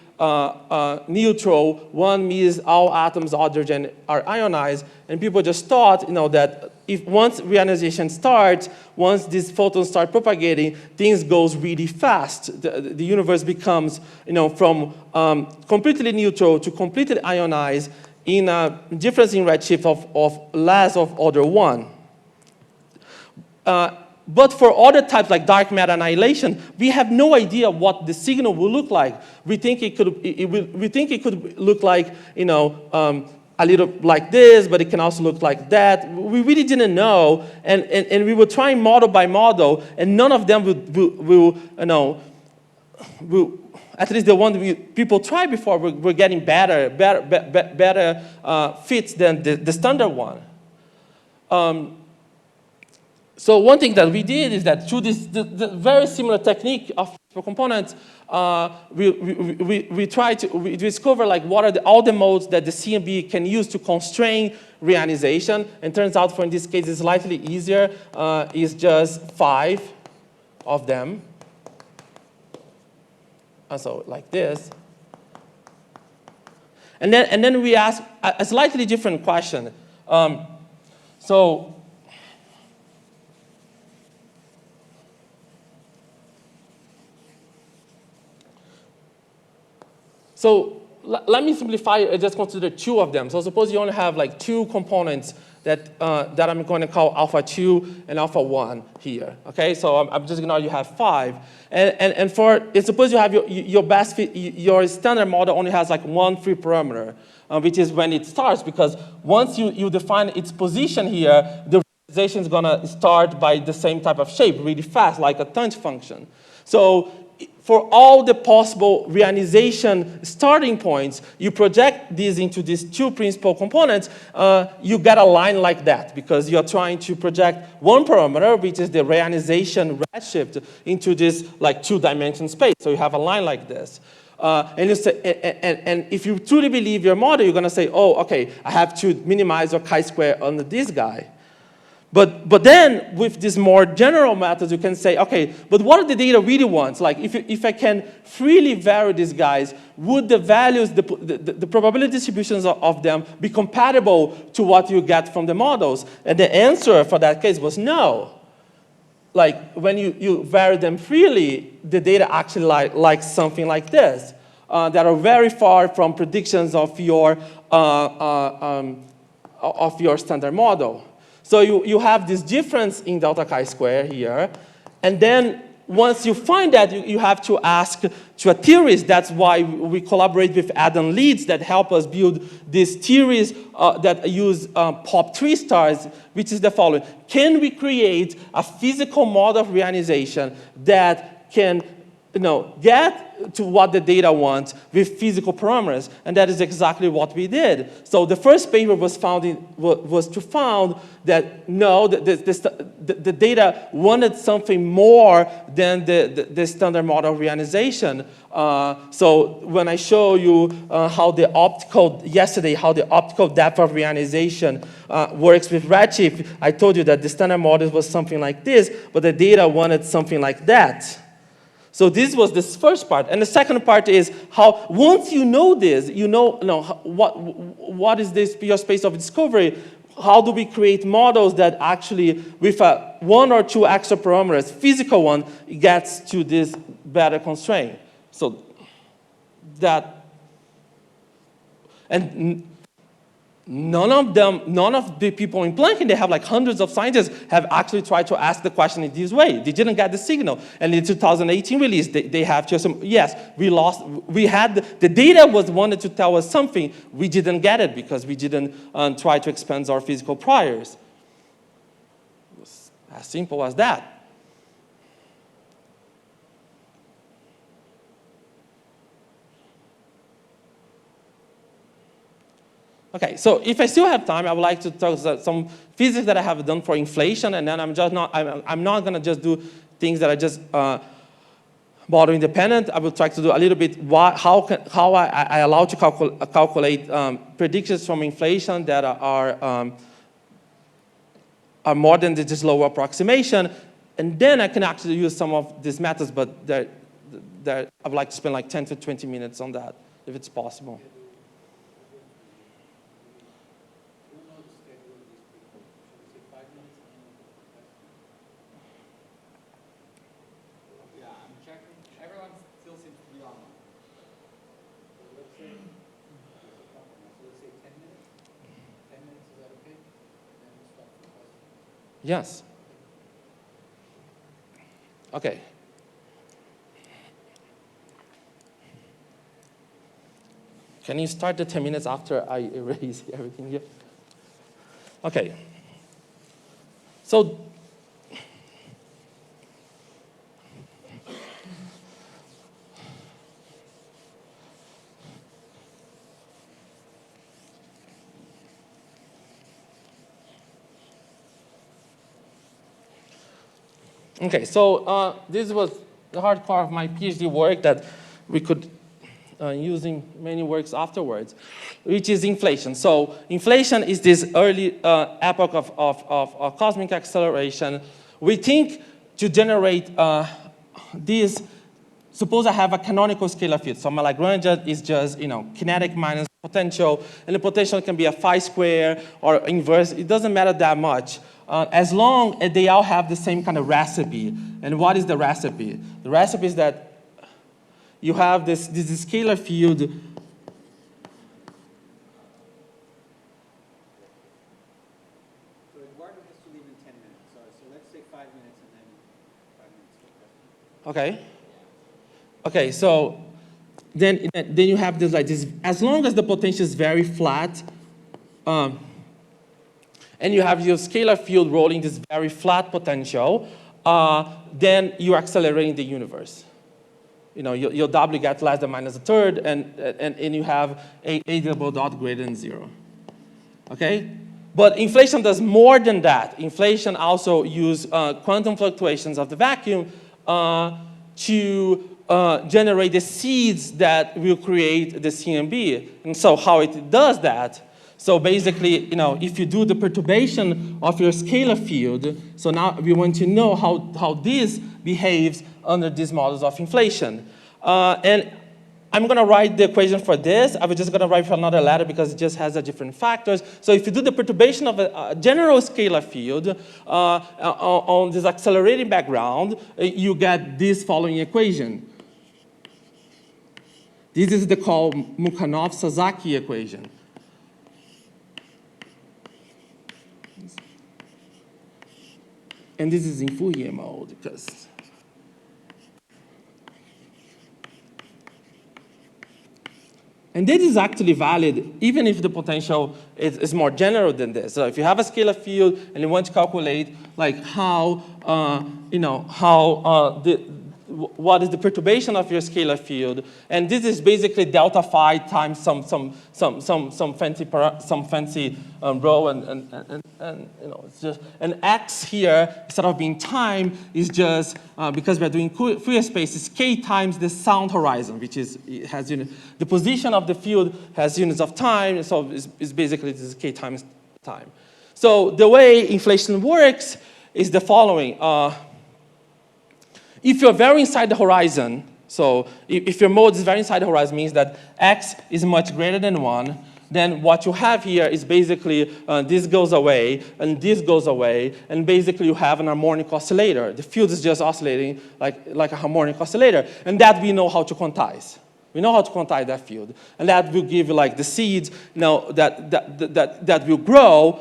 neutral. 1 means all atoms other than are ionized, and people just thought, you know, that if once reionization starts, once these photons start propagating, things goes really fast. The universe becomes, you know, from completely neutral to completely ionized in a difference in redshift of less of order 1. But for other types like dark matter annihilation, we have no idea what the signal will look like. We think it could look like, you know, a little like this, but it can also look like that. We really didn't know, and we were trying model by model, and none of them will you know, at least the one people tried before were getting better fits than the standard one. So one thing that we did is that through the very similar technique of components, we tried to discover like what are all the modes that the CMB can use to constrain reionization. And turns out, for in this case, it's slightly easier. It's just 5 of them. And so like this. And then we ask a slightly different question. So let me simplify and just consider 2 of them. So suppose you only have like 2 components that I'm going to call alpha 2 and alpha 1 here. Okay, so I'm just going to you have 5. And suppose you have your best fit, your standard model only has like 1 free parameter, which is when it starts, because once you define its position here, the realization is going to start by the same type of shape really fast, like a tangent function. So for all the possible reionization starting points, you project these into these two principal components, you get a line like that, because you're trying to project one parameter, which is the reionization redshift, into this like two-dimensional space. So you have a line like this. And if you truly believe your model, you're going to say, oh, okay, I have to minimize or chi-square on this guy. But then, with these more general methods, you can say, okay, but what do the data really want? Like, if I can freely vary these guys, would the values, the probability distributions of them be compatible to what you get from the models? And the answer for that case was no. Like, when you vary them freely, the data actually like something like this, that are very far from predictions of your standard model. So you have this difference in delta chi-square here, and then once you find that, you have to ask to a theorist. That's why we collaborate with Adam Leeds that help us build these theories that use POP3 stars, which is the following. Can we create a physical model of reionization that can get to what the data wants with physical parameters? And that is exactly what we did. So the first paper was found that no, the data wanted something more than the standard model of reionization. So when I show you how the optical depth of reionization works with redshift, I told you that the standard model was something like this, but the data wanted something like that. So this was this first part. And the second part is how, once you know this, you know what is this your space of discovery, how do we create models that actually, with one or two extra parameters, physical one, gets to this better constraint. So that, and none of the people in Planck, they have like hundreds of scientists, have actually tried to ask the question in this way. They didn't get the signal. And in 2018 release, they have just, yes, the data was wanted to tell us something. We didn't get it because we didn't try to expand our physical priors. It was as simple as that. Okay, so if I still have time, I would like to talk about some physics that I have done for inflation, and then I'm not going to just do things that are just model independent. I will try to do a little bit how I allow to calculate predictions from inflation that are more than this lower approximation, and then I can actually use some of these methods, but I would like to spend like 10 to 20 minutes on that, if it's possible. Yes. Okay. Can you start the 10 minutes after I erase everything here? Okay. So, okay, so this was the hard part of my PhD work that we could using many works afterwards, which is inflation. So inflation is this early epoch of cosmic acceleration. We think to generate this, suppose I have a canonical scalar field. So my Lagrange is just kinetic minus potential, and the potential can be a phi square or inverse. It doesn't matter that much. As long as they all have the same kind of recipe. And what is the recipe? The recipe is that you have this scalar field. So Eduardo has to leave in 10 minutes. So let's say 5 minutes and then 5 minutes for questions. Okay. Okay, so then you have this like this. As long as the potential is very flat, and you have your scalar field rolling this very flat potential, then you're accelerating the universe. your W gets less than minus a third, and you have a double dot greater than 0. Okay? But inflation does more than that. Inflation also uses quantum fluctuations of the vacuum to generate the seeds that will create the CMB. And so how it does that, so basically, if you do the perturbation of your scalar field, so now we want to know how this behaves under these models of inflation. And I'm going to write the equation for this. I was just going to write for another letter because it just has different factors. So if you do the perturbation of a general scalar field on this accelerating background, you get this following equation. This is the called Mukhanov-Sasaki equation. And this is in Fourier mode because and this is actually valid even if the potential is more general than this. So if you have a scalar field and you want to calculate like what is the perturbation of your scalar field, and this is basically delta phi times some fancy rho, and it's just an x here instead of being time is just because we're doing Fourier space is k times the sound horizon, which is has units. The position of the field has units of time, so it's basically this is k times time. So the way inflation works is the following. If you're very inside the horizon, so if your mode is very inside the horizon, means that x is much greater than 1, then what you have here is basically this goes away, and this goes away, and basically you have an harmonic oscillator. The field is just oscillating like a harmonic oscillator, and that we know how to quantize. We know how to quantize that field, and that will give you like the seeds that will grow,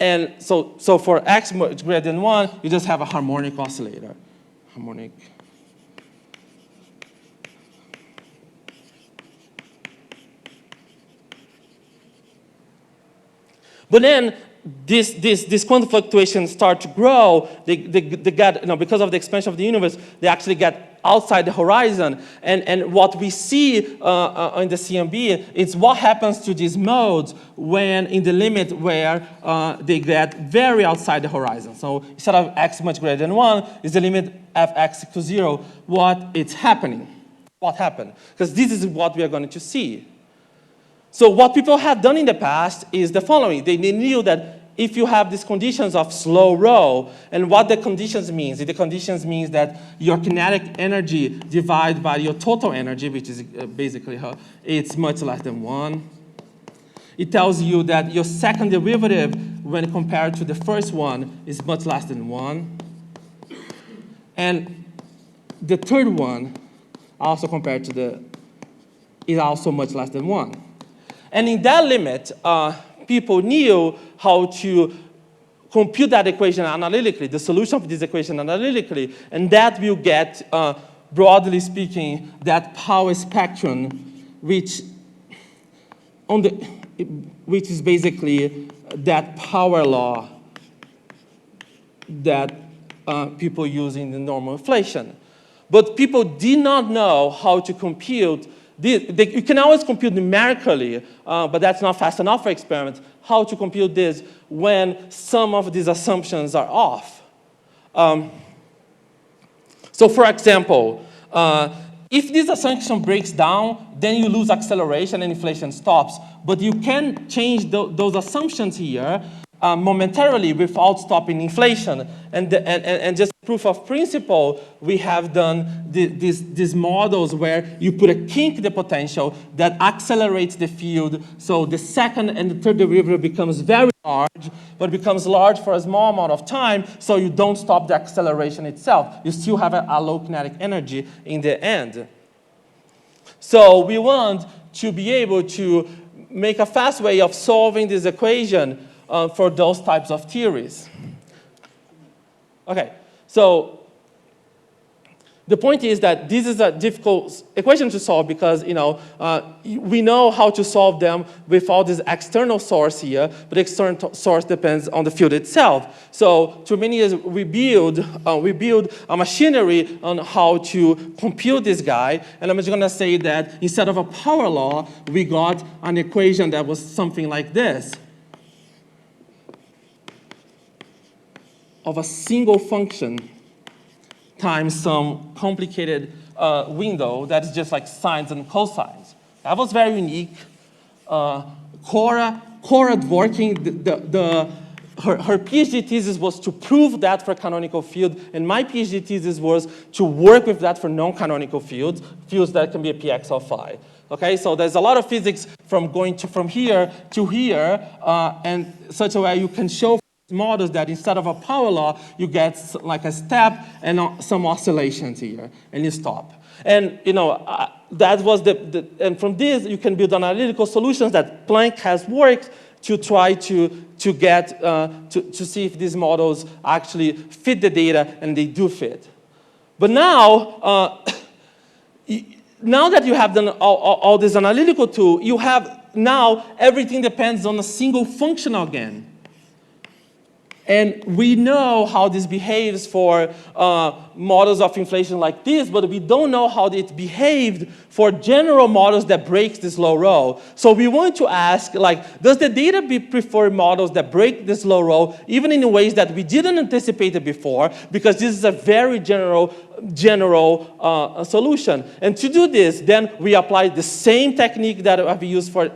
and so for x much greater than 1, you just have a harmonic oscillator. Harmonic. But then these quantum fluctuations start to grow. They get, because of the expansion of the universe, they actually get outside the horizon. And what we see in the CMB is what happens to these modes when in the limit where they get very outside the horizon. So instead of x much greater than 1, is the limit of x equals 0, what is happening? What happened? Because this is what we are going to see. So what people have done in the past is the following. They knew that if you have these conditions of slow rho, and what the conditions means, the conditions means that your kinetic energy divided by your total energy, which is basically it's much less than 1. It tells you that your second derivative, when compared to the first one, is much less than 1. And the third one, also compared to is also much less than 1. And in that limit, people knew how to compute that equation analytically, the solution of this equation analytically, and that will get, broadly speaking, that power spectrum, which is basically that power law that people use in the normal inflation. But people did not know how to compute this. You can always compute numerically, but that's not fast enough for experiments, how to compute this when some of these assumptions are off. So for example, if this assumption breaks down, then you lose acceleration and inflation stops. But you can change those assumptions here momentarily without stopping inflation. And just proof of principle, we have done these models where you put a kink in the potential that accelerates the field. So the second and the third derivative becomes very large, but becomes large for a small amount of time, so you don't stop the acceleration itself. You still have a low kinetic energy in the end. So we want to be able to make a fast way of solving this equation for those types of theories. Okay, so the point is that this is a difficult equation to solve because, we know how to solve them with all this external source here, but the external source depends on the field itself. So through many years, we build a machinery on how to compute this guy, and I'm just gonna say that instead of a power law, we got an equation that was something like this, of a single function times some complicated window that's just like sines and cosines. That was very unique. Cora Dworkin, her PhD thesis was to prove that for canonical field, and my PhD thesis was to work with that for non-canonical fields that can be a PX of phi. Okay, so there's a lot of physics from going from here to here, and such a way you can show models that instead of a power law, you get like a step and some oscillations here, and you stop. And that was and from this you can build analytical solutions that Planck has worked to try to get to see if these models actually fit the data, and they do fit. But now, now that you have done all this analytical tool, you have now everything depends on a single function again. And we know how this behaves for models of inflation like this, but we don't know how it behaved for general models that break this low row. So we want to ask, does the data prefer models that break this low row, even in ways that we didn't anticipate it before, because this is a very general solution. And to do this, then we apply the same technique that we used for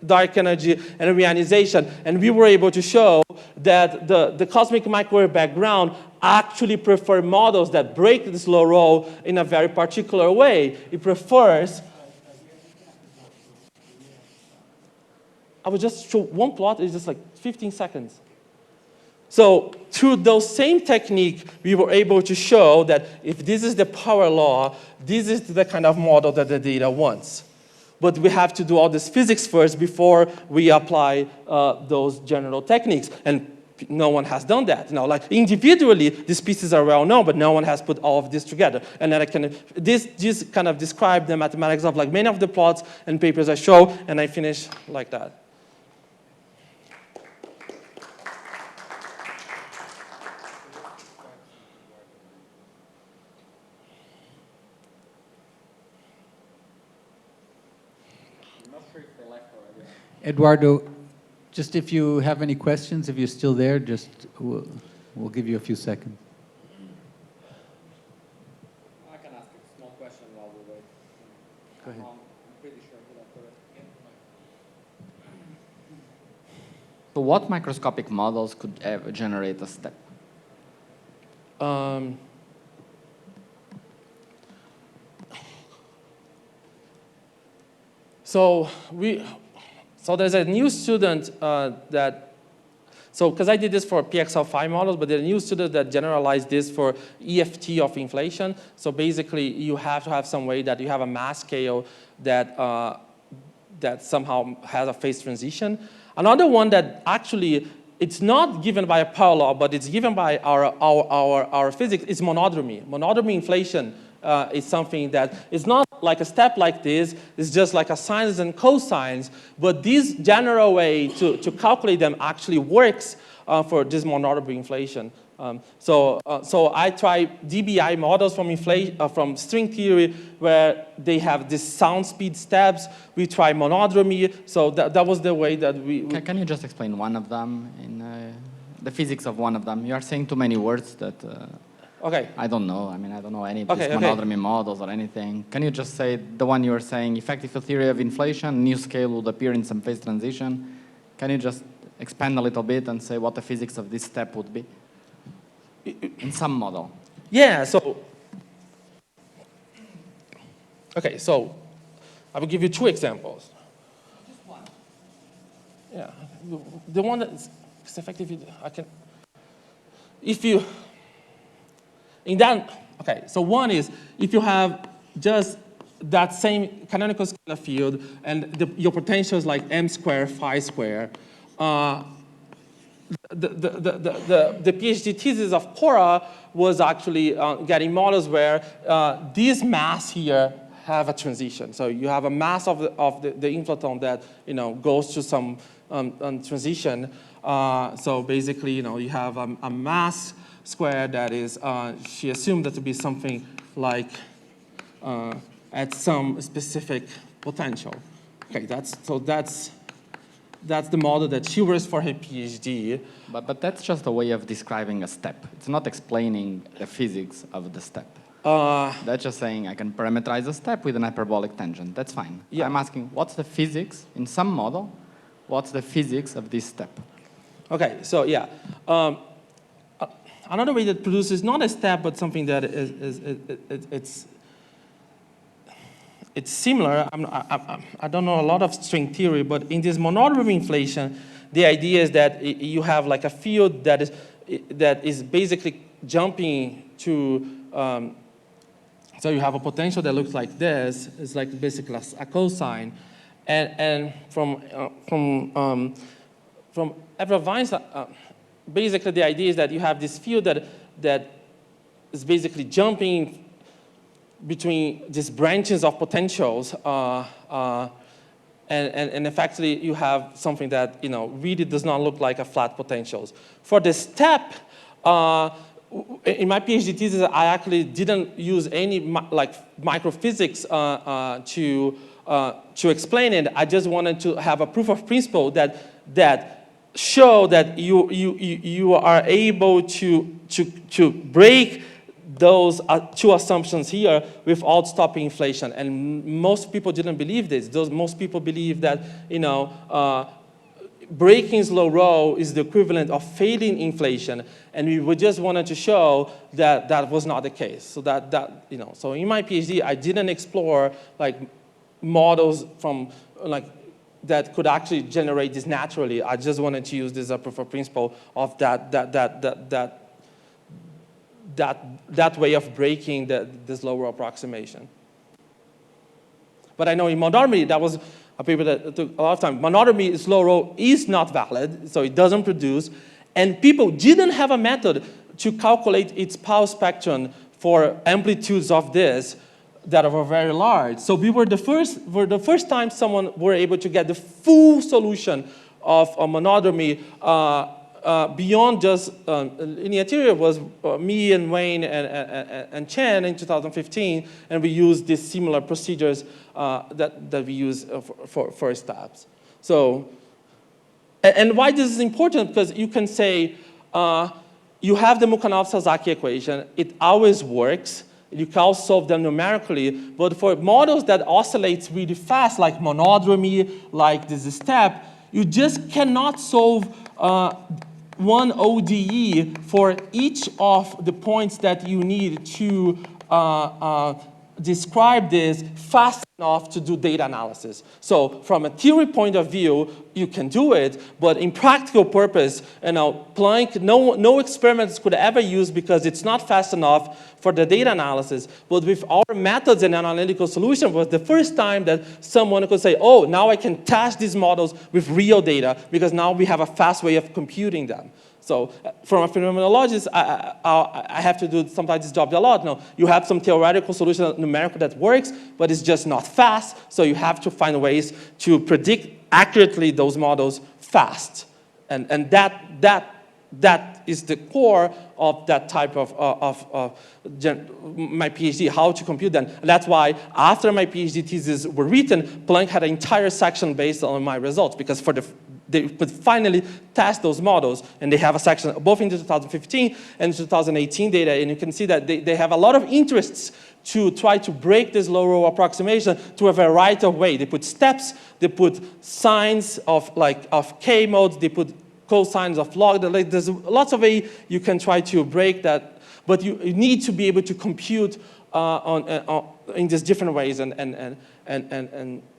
dark energy and reionization, and we were able to show that the cosmic microwave background actually prefer models that break this low row in a very particular way. It prefers, I would just show one plot, it's just like 15 seconds. So through those same technique, we were able to show that if this is the power law, this is the kind of model that the data wants. But we have to do all this physics first before we apply those general techniques. And no one has done that. Individually, these pieces are well known, but no one has put all of this together. And then this kind of describe the mathematics of many of the plots and papers I show, and I finish like that. Eduardo, just if you have any questions, if you're still there, just we'll give you a few seconds. I can ask a small question while we wait. Go ahead. I'm pretty sure So what microscopic models could ever generate a step? So there's a new student because I did this for PXL5 models, but there's a new student that generalized this for EFT of inflation. So basically, you have to have some way that you have a mass scale that somehow has a phase transition. Another one that actually, it's not given by a power law, but it's given by our physics, is monodromy. Monodromy inflation is something that is not like a step like this, it's just like a sines and cosines, but this general way to calculate them actually works for this monodromy inflation. So I try DBI models from string theory where they have this sound speed steps. We try monodromy, so that was the way that we Can you just explain one of them, in the physics of one of them? You are saying too many words that okay. I don't know. I mean, I don't know any of these monodromy models or anything. Can you just say the one you were saying, effective theory of inflation, new scale would appear in some phase transition? Can you just expand a little bit and say what the physics of this step would be? In some model. Yeah, so I will give you two examples. Just one. Yeah, the one that's effective, so one is, if you have just that same canonical scalar field and your potential is like m squared, phi squared, the PhD thesis of Cora was actually getting models where these mass here have a transition. So you have a mass of the inflaton that goes to some transition. So basically, you have a mass square that is, she assumed that to be something like at some specific potential. Okay, that's the model that she works for her PhD. But that's just a way of describing a step. It's not explaining the physics of the step. That's just saying I can parameterize a step with an hyperbolic tangent. That's fine. Yeah. I'm asking, what's the physics in some model? What's the physics of this step? Okay, so yeah. Another way that produces not a step, but something that it's similar. I don't know a lot of string theory, but in this monodromy inflation, the idea is that you have like a field that is basically jumping to. So you have a potential that looks like this. It's like basically a cosine, and from Edward Weinstein, basically the idea is that you have this field that is basically jumping between these branches of potentials, and effectively you have something that really does not look like a flat potentials. For the step, in my PhD thesis, I actually didn't use any microphysics to explain it. I just wanted to have a proof of principle that show that you are able to break those two assumptions here without stopping inflation. And most people didn't believe this. Most people believe that breaking slow rho is the equivalent of failing inflation, and we just wanted to show that that was not the case. So so in my PhD, I didn't explore models from that could actually generate this naturally. I just wanted to use this as a proof of principle of that way of breaking this lower approximation. But I know in monodromy, that was a paper that took a lot of time. Monodromy slow rho is not valid, so it doesn't produce. And people didn't have a method to calculate its power spectrum for amplitudes of this that were very large. So we were the first time someone were able to get the full solution of a monodromy beyond just linear theory. Was me and Wayne and Chen in 2015, and we used these similar procedures that we use for steps. So, and why this is important? Because you can say you have the Mukhanov-Sasaki equation. It always works. You can solve them numerically, but for models that oscillate really fast, like monodromy, like this step, you just cannot solve one ODE for each of the points that you need to describe this fast enough to do data analysis. So from a theory point of view, you can do it, but in practical purpose, Planck, no experiments could ever use because it's not fast enough for the data analysis. But with our methods and analytical solution was the first time that someone could say, oh, now I can test these models with real data because now we have a fast way of computing them. So from a phenomenologist, I have to do sometimes this job a lot. No, you have some theoretical solution numerical that works, but it's just not fast. So you have to find ways to predict accurately those models fast. And that is the core of that type of my PhD, how to compute them. And that's why after my PhD thesis were written, Planck had an entire section based on my results, because they could finally test those models, and they have a section both in the 2015 and 2018 data, and you can see that they have a lot of interests to try to break this low row approximation to a variety of ways. They put steps, they put signs of K modes, they put cosines of log. There's lots of ways you can try to break that, but you need to be able to compute in these different ways, and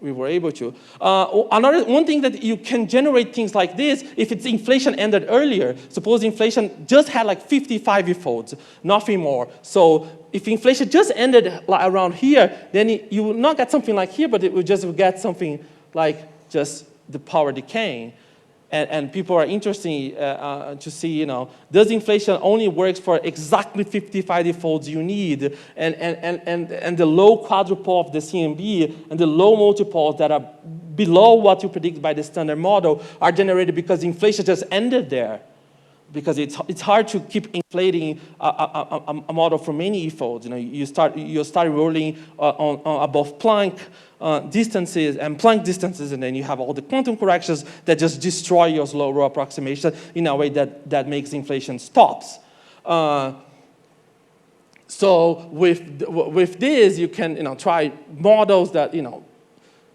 we were able to. One thing that you can generate things like this if it's inflation ended earlier. Suppose inflation just had 55 folds, nothing more. So if inflation just ended around here, then you will not get something like here, but it will just get something like just the power decaying. and people are interested to see, you know, does inflation only works for exactly 55 defaults you need, and the low quadrupole of the CMB and the low multiples that are below what you predict by the standard model are generated because inflation just ended there. Because it's hard to keep inflating a model for many folds. You know, you start rolling on above Planck distances and Planck distances, and then you have all the quantum corrections that just destroy your slow row approximation in a way that makes inflation stops. So with this, you can try models that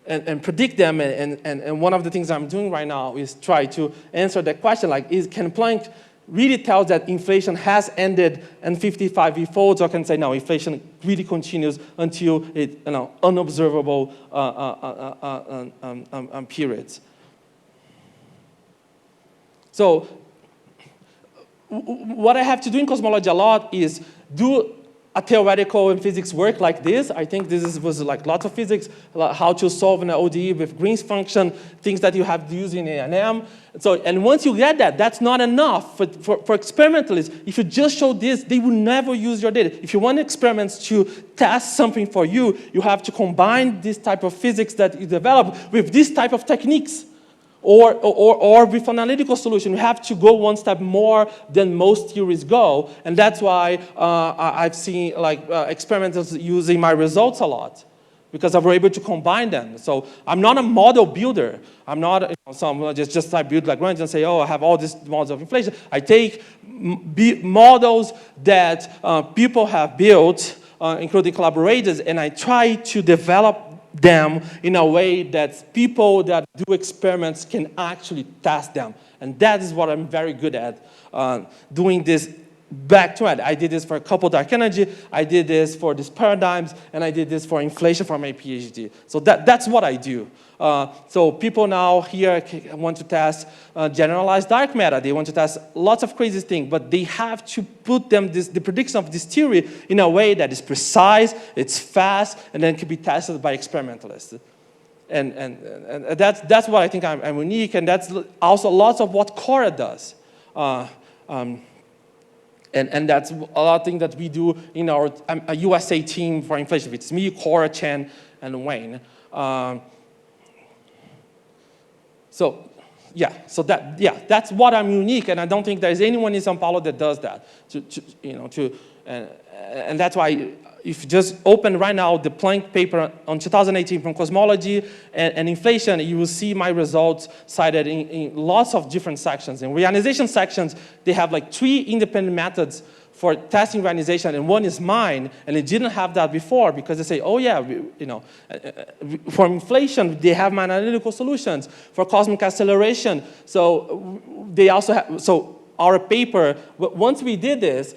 and predict them. And one of the things I'm doing right now is try to answer that question, like, can Planck really tell that inflation has ended in 55 V-folds, or can say, no, inflation really continues until it, unobservable periods. So what I have to do in cosmology a lot is do a theoretical and physics work like this. I think this was like lots of physics, like how to solve an ODE with Green's function, things that you have to use in A&M. So, and once you get that, that's not enough. For experimentalists, if you just show this, they will never use your data. If you want experiments to test something for you, you have to combine this type of physics that you develop with this type of techniques. Or with analytical solution, you have to go one step more than most theories go, and that's why I've seen experimenters using my results a lot, because I was able to combine them. So I'm not a model builder. I'm not someone just I build Lagrange and say, oh, I have all these models of inflation. I take models that people have built, including collaborators, and I try to develop them in a way that people that do experiments can actually test them. And that is what I'm very good at, doing this back to it. I did this for a couple dark energy, I did this for these paradigms, and I did this for inflation for my PhD. So that's what I do. So people now here want to test generalized dark matter. They want to test lots of crazy things, but they have to put them the prediction of this theory in a way that is precise, it's fast, and then can be tested by experimentalists. And that's what I think I'm unique, and that's also lots of what Cora does. And that's a lot of things that we do in our USA team for inflation. It's me, Cora, Chen, and Wayne. So that's what I'm unique, and I don't think there's anyone in São Paulo that does that. And that's why if you just open right now the Planck paper on 2018 from cosmology and inflation, you will see my results cited in lots of different sections. In reionization sections, they have like 3 independent methods for testing reionization, and one is mine, and it didn't have that before because they say, oh yeah, for inflation, they have my analytical solutions. For cosmic acceleration, so they also have, so our paper, once we did this,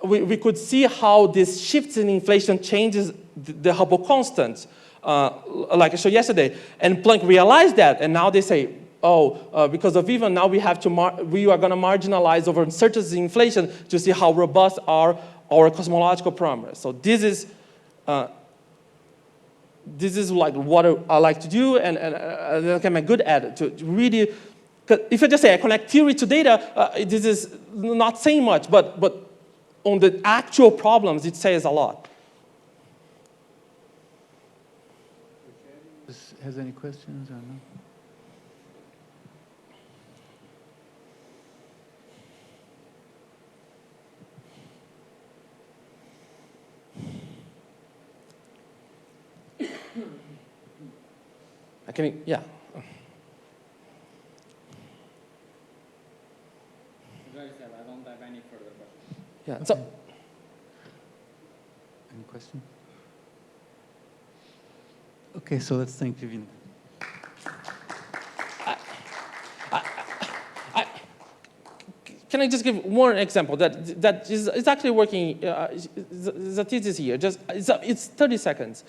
we could see how this shifts in inflation changes the Hubble constant, like I showed yesterday. And Planck realized that, and now they say, oh, because of Vivian, now we are going to marginalize over uncertainty in inflation to see how robust are our cosmological parameters. So this is like what I like to do, and I'm good at it, to really, if I just say I connect theory to data, this is not saying much, but on the actual problems, it says a lot. Has any questions or no? Yeah. I don't have any further questions. Yeah. Okay. So, any question? Okay, so let's thank Vivian. Can I just give one example that is actually working? The thesis here. It's 30 seconds.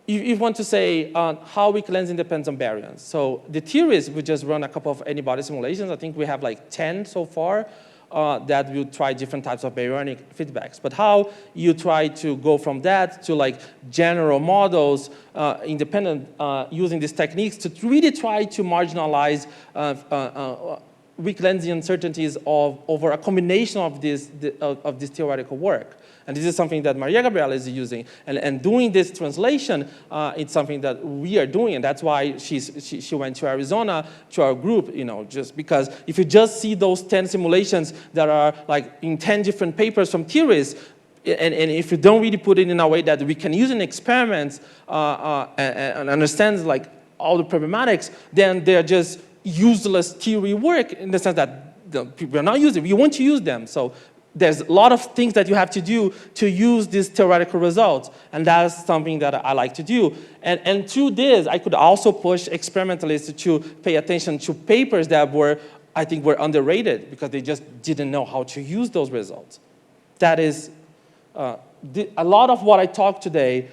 You want to say how weak lensing depends on baryons. So the theory is we just run a couple of antibody simulations. I think we have like 10 so far. that will try different types of baryonic feedbacks. But how you try to go from that to like general models, independent, using these techniques to really try to marginalize weak lensing uncertainties over a combination of this theoretical work. And this is something that Maria Gabriela is using. And doing this translation, it's something that we are doing. And that's why she went to Arizona, to our group, just because if you just see those 10 simulations that are like in 10 different papers from theorists, and if you don't really put it in a way that we can use in experiments and understand like all the problematics, then they're just useless theory work in the sense that people are not using it. We want to use them. So there's a lot of things that you have to do to use these theoretical results, and that's something that I like to do. And through this, I could also push experimentalists to pay attention to papers that I think were underrated because they just didn't know how to use those results. That is, a lot of what I talked today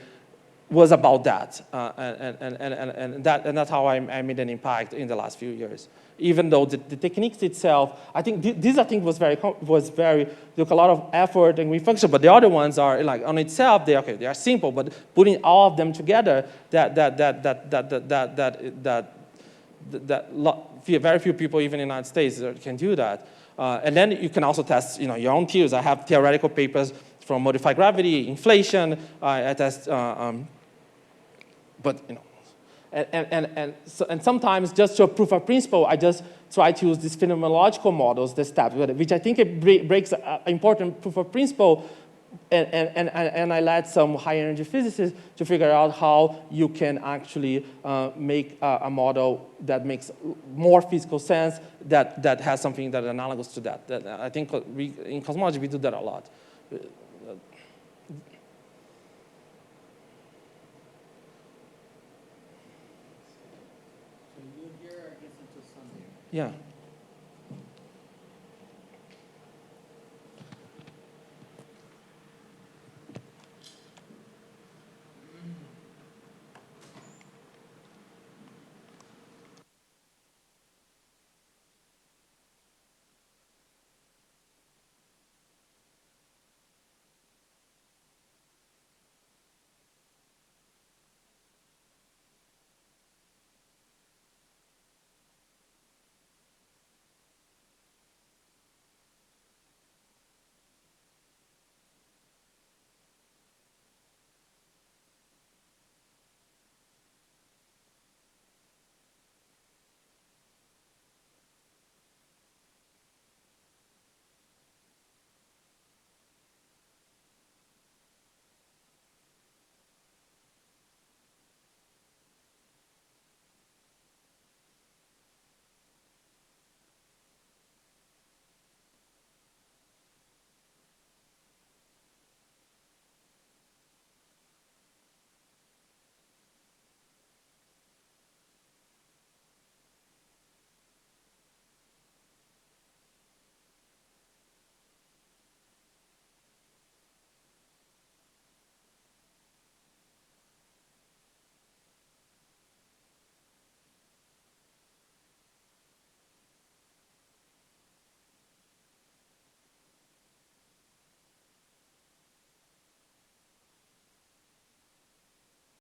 was about that, and that's how I made an impact in the last few years. Even though the techniques itself, I think this was took a lot of effort and function, but the other ones are like on itself they are simple, but putting all of them together, very few people even in the United States can do that. And then you can also test your own theories. I have theoretical papers from modified gravity, inflation. I test, but and sometimes just to prove a principle, I just try to use these phenomenological models, the steps, which I think it breaks an important proof of principle, and I let some high energy physicists to figure out how you can actually make a model that makes more physical sense, that has something that is analogous to that. I think in cosmology we do that a lot. So you're here, I guess, until Sunday. Yeah.